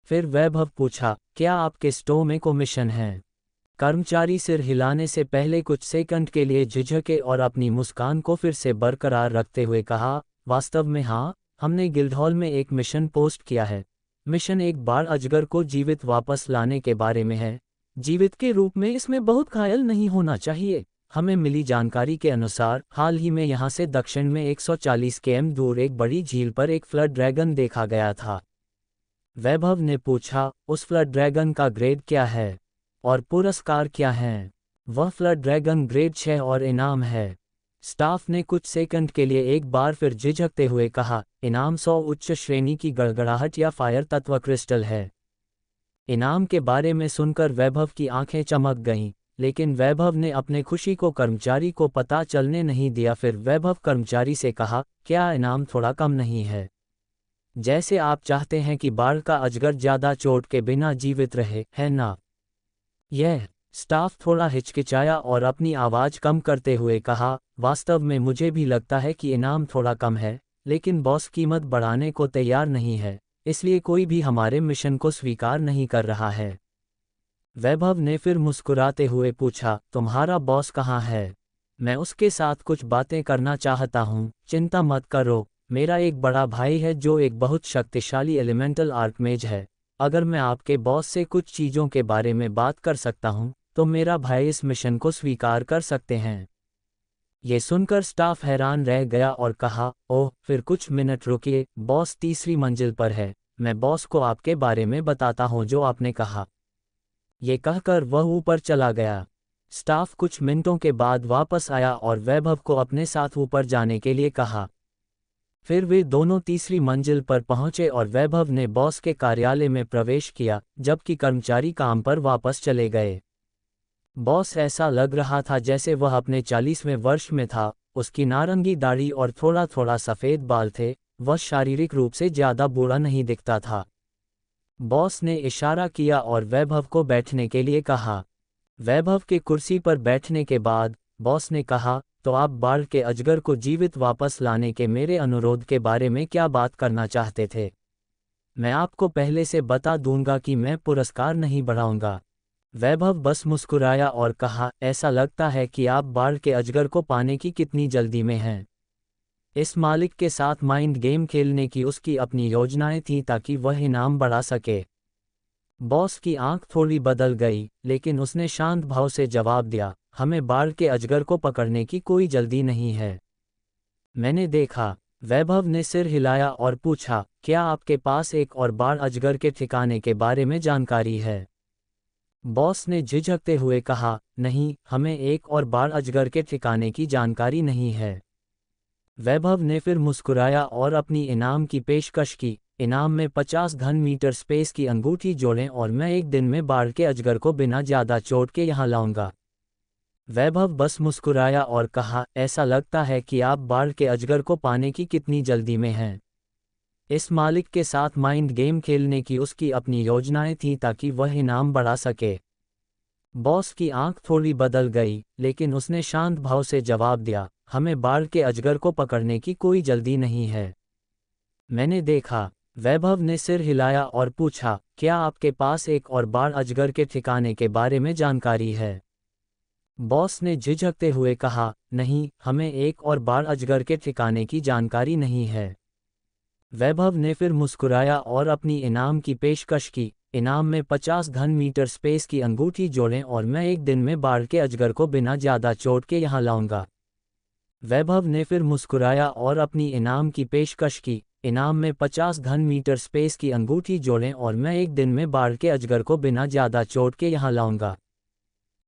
फिर वैभव पूछा, क्या आपके स्टोर में को मिशन है? कर्मचारी सिर हिलाने से पहले कुछ सेकंड के लिए झिझके और अपनी मुस्कान को फिर से बरकरार रखते हुए कहा, वास्तव में हाँ, हमने गिल्ड हॉल में एक मिशन पोस्ट किया है। मिशन एक बार अजगर को जीवित वापस लाने के बारे में है। जीवित के रूप में इसमें बहुत घायल नहीं होना चाहिए। हमें मिली जानकारी के अनुसार हाल ही में यहाँ से दक्षिण में 140 km दूर एक बड़ी झील पर एक फ्लड ड्रैगन देखा गया था। वैभव ने पूछा, उस फ्लड ड्रैगन का ग्रेड क्या है और पुरस्कार क्या हैं? वह फ्लड ड्रैगन ग्रेड 6 और इनाम है। स्टाफ ने कुछ सेकंड के लिए एक बार फिर झिझकते हुए कहा, इनाम 100 उच्च श्रेणी की गड़गड़ाहट या फायर तत्व क्रिस्टल है। इनाम के बारे में सुनकर वैभव की आंखें चमक गईं, लेकिन वैभव ने अपने खुशी को कर्मचारी को पता चलने नहीं दिया। फिर वैभव कर्मचारी से कहा, क्या इनाम थोड़ा कम नहीं है? जैसे आप चाहते हैं कि बाढ़ का अजगर ज्यादा चोट के बिना जीवित रहे, है ना? यह स्टाफ थोड़ा हिचकिचाया और अपनी आवाज कम करते हुए कहा, वास्तव में मुझे भी लगता है कि इनाम थोड़ा कम है, लेकिन बॉस कीमत बढ़ाने को तैयार नहीं है, इसलिए कोई भी हमारे मिशन को स्वीकार नहीं कर रहा है। वैभव ने फिर मुस्कुराते हुए पूछा, तुम्हारा बॉस कहाँ है? मैं उसके साथ कुछ बातें करना चाहता हूँ। चिंता मत करो, मेरा एक बड़ा भाई है जो एक बहुत शक्तिशाली एलिमेंटल आर्कमेज है। अगर मैं आपके बॉस से कुछ चीज़ों के बारे में बात कर सकता हूँ तो मेरा भाई इस मिशन को स्वीकार कर सकते हैं। ये सुनकर स्टाफ हैरान रह गया और कहा, ओह फिर कुछ मिनट रुकिए, बॉस तीसरी मंजिल पर है, मैं बॉस को आपके बारे में बताता हूँ जो आपने कहा। ये कहकर वह ऊपर चला गया। स्टाफ कुछ मिनटों के बाद वापस आया और वैभव को अपने साथ ऊपर जाने के लिए कहा। फिर वे दोनों तीसरी मंजिल पर पहुंचे और वैभव ने बॉस के कार्यालय में प्रवेश किया, जबकि कर्मचारी काम पर वापस चले गए। बॉस ऐसा लग रहा था जैसे वह अपने 40वें वर्ष में था, उसकी नारंगी दाढ़ी और थोड़ा थोड़ा सफ़ेद बाल थे, वह शारीरिक रूप से ज़्यादा बूढ़ा नहीं दिखता था। बॉस ने इशारा किया और वैभव को बैठने के लिए कहा। वैभव के कुर्सी पर बैठने के बाद बॉस ने कहा, तो आप बाढ़ के अजगर को जीवित वापस लाने के मेरे अनुरोध के बारे में क्या बात करना चाहते थे? मैं आपको पहले से बता दूंगा कि मैं पुरस्कार नहीं बढ़ाऊंगा। वैभव बस मुस्कुराया और कहा, ऐसा लगता है कि आप बाढ़ के अजगर को पाने की कितनी जल्दी में हैं। इस मालिक के साथ माइंड गेम खेलने की उसकी अपनी योजनाएं थीं ताकि वह इनाम बढ़ा सके। बॉस की आंख थोड़ी बदल गई, लेकिन उसने शांत भाव से जवाब दिया, हमें बाढ़ के अजगर को पकड़ने की कोई जल्दी नहीं है। मैंने देखा। वैभव ने सिर हिलाया और पूछा, क्या आपके पास एक और बाढ़ अजगर के ठिकाने के बारे में जानकारी है? बॉस ने झिझकते हुए कहा, नहीं, हमें एक और बाढ़ अजगर के ठिकाने की जानकारी नहीं है। वैभव ने फिर मुस्कुराया और अपनी इनाम की पेशकश की। इनाम में 50 घन मीटर स्पेस की अंगूठी जोड़ें और मैं एक दिन में बाढ़ के अजगर को बिना ज़्यादा चोट के यहाँ लाऊंगा। वैभव बस मुस्कुराया और कहा, ऐसा लगता है कि आप बाढ़ के अजगर को पाने की कितनी जल्दी में हैं। इस मालिक के साथ माइंड गेम खेलने की उसकी अपनी योजनाएं थीं ताकि वह इनाम बढ़ा सके। बॉस की आंख थोड़ी बदल गई, लेकिन उसने शांत भाव से जवाब दिया, हमें बाढ़ के अजगर को पकड़ने की कोई जल्दी नहीं है। मैंने देखा। वैभव ने सिर हिलाया और पूछा, क्या आपके पास एक और बाढ़ अजगर के ठिकाने के बारे में जानकारी है? बॉस ने झिझकते हुए कहा, नहीं, हमें एक और बाढ़ अजगर के ठिकाने की जानकारी नहीं है। वैभव ने फिर मुस्कुराया और अपनी इनाम की पेशकश की। इनाम में 50 घन मीटर स्पेस की अंगूठी जोड़ें और मैं एक दिन में बाढ़ के अजगर को बिना ज़्यादा चोट के यहाँ लाऊंगा। वैभव ने फिर मुस्कुराया और अपनी इनाम की पेशकश की। इनाम में 50 घन मीटर स्पेस की अंगूठी जोड़ें और मैं एक दिन में बाढ़ के अजगर को बिना ज़्यादा चोट के यहाँ लाऊंगा।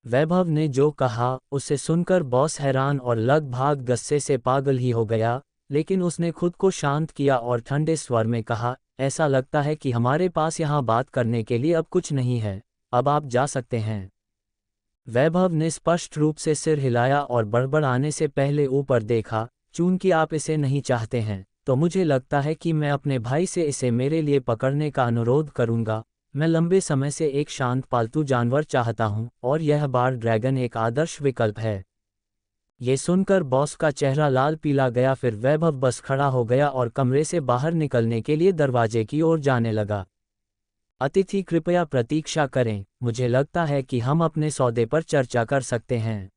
वैभव ने जो कहा उसे सुनकर बॉस हैरान और लगभग गुस्से से पागल ही हो गया, लेकिन उसने खुद को शांत किया और ठंडे स्वर में कहा, ऐसा लगता है कि हमारे पास यहाँ बात करने के लिए अब कुछ नहीं है, अब आप जा सकते हैं। वैभव ने स्पष्ट रूप से सिर हिलाया और बड़बड़ाने से पहले ऊपर देखा, चूंकि आप इसे नहीं चाहते हैं, तो मुझे लगता है कि मैं अपने भाई से इसे मेरे लिए पकड़ने का अनुरोध करूंगा। मैं लंबे समय से एक शांत पालतू जानवर चाहता हूं और यह बाढ़ ड्रैगन एक आदर्श विकल्प है। ये सुनकर बॉस का चेहरा लाल पीला गया। फिर वैभव बस खड़ा हो गया और कमरे से बाहर निकलने के लिए दरवाजे की ओर जाने लगा। अतिथि कृपया प्रतीक्षा करें, मुझे लगता है कि हम अपने सौदे पर चर्चा कर सकते हैं।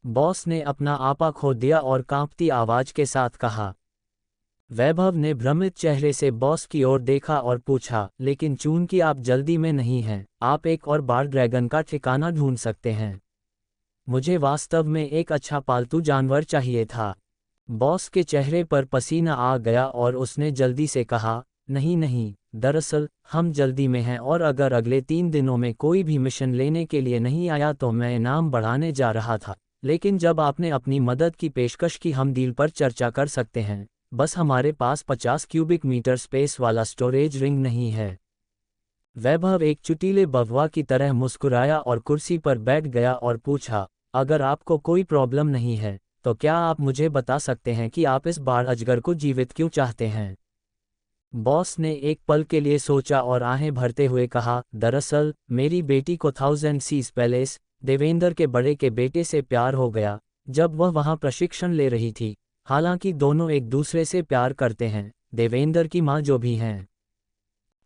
बॉस ने अपना आपा खो दिया और कांपती आवाज के साथ कहा। वैभव ने भ्रमित चेहरे से बॉस की ओर देखा और पूछा, लेकिन चूंकि आप जल्दी में नहीं हैं, आप एक और बार ड्रैगन का ठिकाना ढूंढ सकते हैं। मुझे वास्तव में एक अच्छा पालतू जानवर चाहिए था। बॉस के चेहरे पर पसीना आ गया और उसने जल्दी से कहा, नहीं नहीं, दरअसल हम जल्दी में हैं और अगर अगले 3 दिनों में कोई भी मिशन लेने के लिए नहीं आया तो मैं इनाम बढ़ाने जा रहा था, लेकिन जब आपने अपनी मदद की पेशकश की हम डील पर चर्चा कर सकते हैं। बस हमारे पास 50 क्यूबिक मीटर स्पेस वाला स्टोरेज रिंग नहीं है। वैभव एक चुटीले बववा की तरह मुस्कुराया और कुर्सी पर बैठ गया और पूछा, अगर आपको कोई प्रॉब्लम नहीं है तो क्या आप मुझे बता सकते हैं कि आप इस बाढ़ अजगर को जीवित क्यों चाहते हैं? बॉस ने एक पल के लिए सोचा और आहें भरते हुए कहा, दरअसल मेरी बेटी को 1000 सीज पैलेस देवेंद्र के बड़े के बेटे से प्यार हो गया जब वह वहां प्रशिक्षण ले रही थी। हालांकि दोनों एक दूसरे से प्यार करते हैं, देवेंद्र की मां जो भी हैं।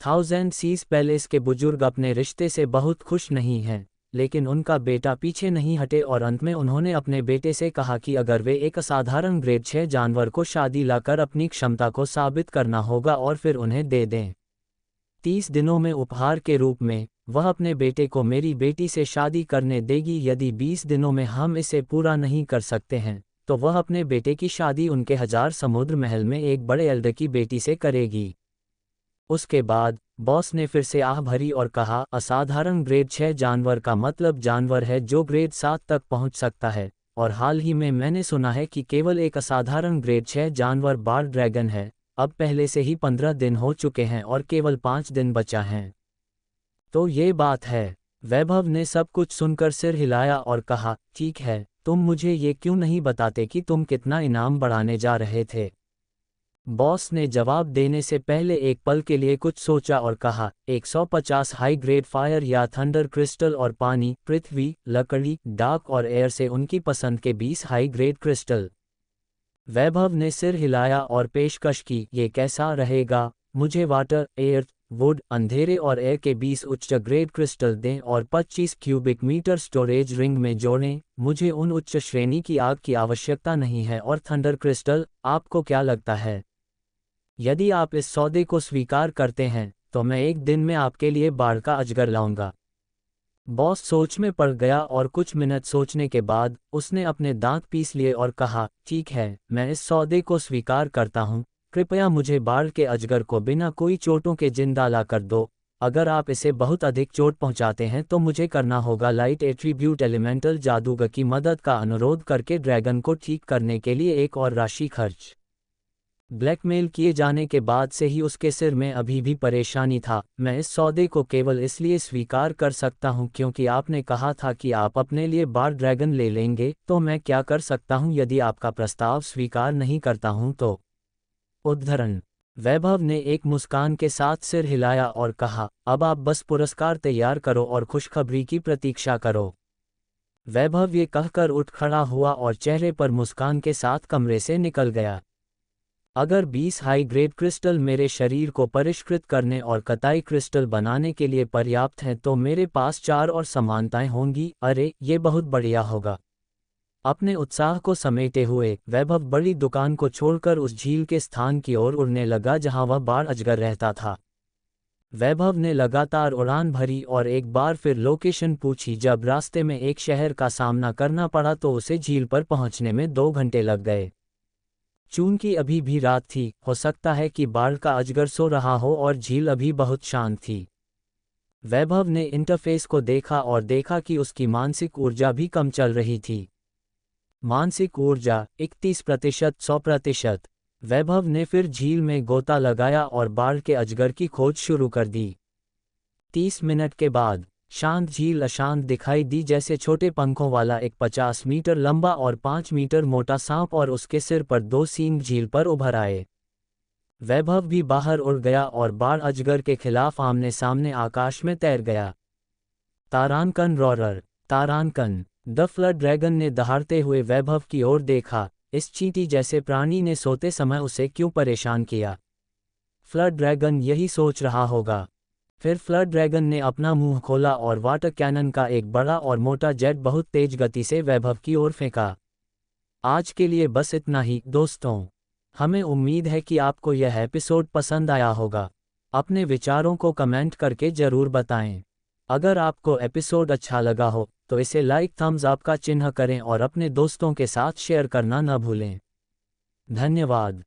1000 सीज पैलेस के बुजुर्ग अपने रिश्ते से बहुत खुश नहीं हैं, लेकिन उनका बेटा पीछे नहीं हटे और अंत में उन्होंने अपने बेटे से कहा कि अगर वे एक असाधारण ग्रेड 6 जानवर को शादी लाकर अपनी क्षमता को साबित करना होगा और फिर उन्हें दे दें 30 दिनों में उपहार के रूप में, वह अपने बेटे को मेरी बेटी से शादी करने देगी। यदि 20 दिनों में हम इसे पूरा नहीं कर सकते हैं तो वह अपने बेटे की शादी उनके 1000 समुद्र महल में एक बड़े एल्डर की बेटी से करेगी। उसके बाद बॉस ने फिर से आह भरी और कहा, असाधारण ग्रेड 6 जानवर का मतलब जानवर है जो ग्रेड 7 तक पहुंच सकता है, और हाल ही में मैंने सुना है कि केवल एक असाधारण ग्रेड 6 जानवर बार ड्रैगन है। अब पहले से ही 15 दिन हो चुके हैं और केवल 5 दिन बचा हैं। तो ये बात है। वैभव ने सब कुछ सुनकर सिर हिलाया और कहा, ठीक है, तुम मुझे ये क्यों नहीं बताते कि तुम कितना इनाम बढ़ाने जा रहे थे? बॉस ने जवाब देने से पहले एक पल के लिए कुछ सोचा और कहा, 150 हाई ग्रेड फायर या थंडर क्रिस्टल और पानी, पृथ्वी, लकड़ी, डार्क और एयर से उनकी पसंद के 20 हाई ग्रेड क्रिस्टल। वैभव ने सिर हिलाया और पेशकश की, ये कैसा रहेगा? मुझे वाटर, एयर, वुड, अंधेरे और एयर के 20 उच्च ग्रेड क्रिस्टल दें और 25 क्यूबिक मीटर स्टोरेज रिंग में जोड़ें। मुझे उन उच्च श्रेणी की आग की आवश्यकता नहीं है। और थंडर क्रिस्टल, आपको क्या लगता है? यदि आप इस सौदे को स्वीकार करते हैं तो मैं एक दिन में आपके लिए बाढ़ का अजगर लाऊंगा। बॉस सोच में पड़ गया और कुछ मिनट सोचने के बाद उसने अपने दांत पीस लिए और कहा, ठीक है, मैं इस सौदे को स्वीकार करता हूं। कृपया मुझे बाढ़ के अजगर को बिना कोई चोटों के जिंदा ला कर दो। अगर आप इसे बहुत अधिक चोट पहुंचाते हैं तो मुझे करना होगा लाइट एट्रीब्यूट एलिमेंटल जादूगर की मदद का अनुरोध करके ड्रैगन को ठीक करने के लिए एक और राशि खर्च। ब्लैकमेल किए जाने के बाद से ही उसके सिर में अभी भी परेशानी था। मैं इस सौदे को केवल इसलिए स्वीकार कर सकता हूं क्योंकि आपने कहा था कि आप अपने लिए बार ड्रैगन ले लेंगे। तो मैं क्या कर सकता हूं यदि आपका प्रस्ताव स्वीकार नहीं करता हूं तो? उद्धरण। वैभव ने एक मुस्कान के साथ सिर हिलाया और कहा, अब आप बस पुरस्कार तैयार करो और खुशखबरी की प्रतीक्षा करो। वैभव ये कहकर उठ खड़ा हुआ और चेहरे पर मुस्कान के साथ कमरे से निकल गया। अगर 20 हाई ग्रेड क्रिस्टल मेरे शरीर को परिष्कृत करने और कताई क्रिस्टल बनाने के लिए पर्याप्त हैं तो मेरे पास 4 और समानताएं होंगी। अरे, ये बहुत बढ़िया होगा। अपने उत्साह को समेटे हुए वैभव बड़ी दुकान को छोड़कर उस झील के स्थान की ओर उड़ने लगा जहां वह बाढ़ अजगर रहता था। वैभव ने लगातार उड़ान भरी और एक बार फिर लोकेशन पूछी। जब रास्ते में एक शहर का सामना करना पड़ा तो उसे झील पर पहुंचने में 2 घंटे लग गए। चूंकि अभी भी रात थी, हो सकता है कि बाढ़ का अजगर सो रहा हो और झील अभी बहुत शांत थी। वैभव ने इंटरफेस को देखा और देखा कि उसकी मानसिक ऊर्जा भी कम चल रही थी। मानसिक ऊर्जा 31%, 100%। वैभव ने फिर झील में गोता लगाया और बाढ़ के अजगर की खोज शुरू कर दी। 30 मिनट के बाद शांत झील अशांत दिखाई दी, जैसे छोटे पंखों वाला एक 50 मीटर लंबा और 5 मीटर मोटा सांप और उसके सिर पर 2 सींग झील पर उभर आए। वैभव भी बाहर उड़ गया और बाढ़ अजगर के खिलाफ आमने सामने आकाश में तैर गया। तारांकन रॉरर। तारांकन। द फ्लड ड्रैगन ने दहाड़ते हुए वैभव की ओर देखा। इस चींटी जैसे प्राणी ने सोते समय उसे क्यों परेशान किया? फ्लड ड्रैगन यही सोच रहा होगा। फिर फ्लड ड्रैगन ने अपना मुंह खोला और वाटर कैनन का एक बड़ा और मोटा जेट बहुत तेज गति से वैभव की ओर फेंका। आज के लिए बस इतना ही दोस्तों। हमें उम्मीद है कि आपको यह एपिसोड पसंद आया होगा। अपने विचारों को कमेंट करके जरूर बताएं। अगर आपको एपिसोड अच्छा लगा हो तो इसे लाइक, थम्स अप का चिन्ह करें और अपने दोस्तों के साथ शेयर करना न भूलें। धन्यवाद।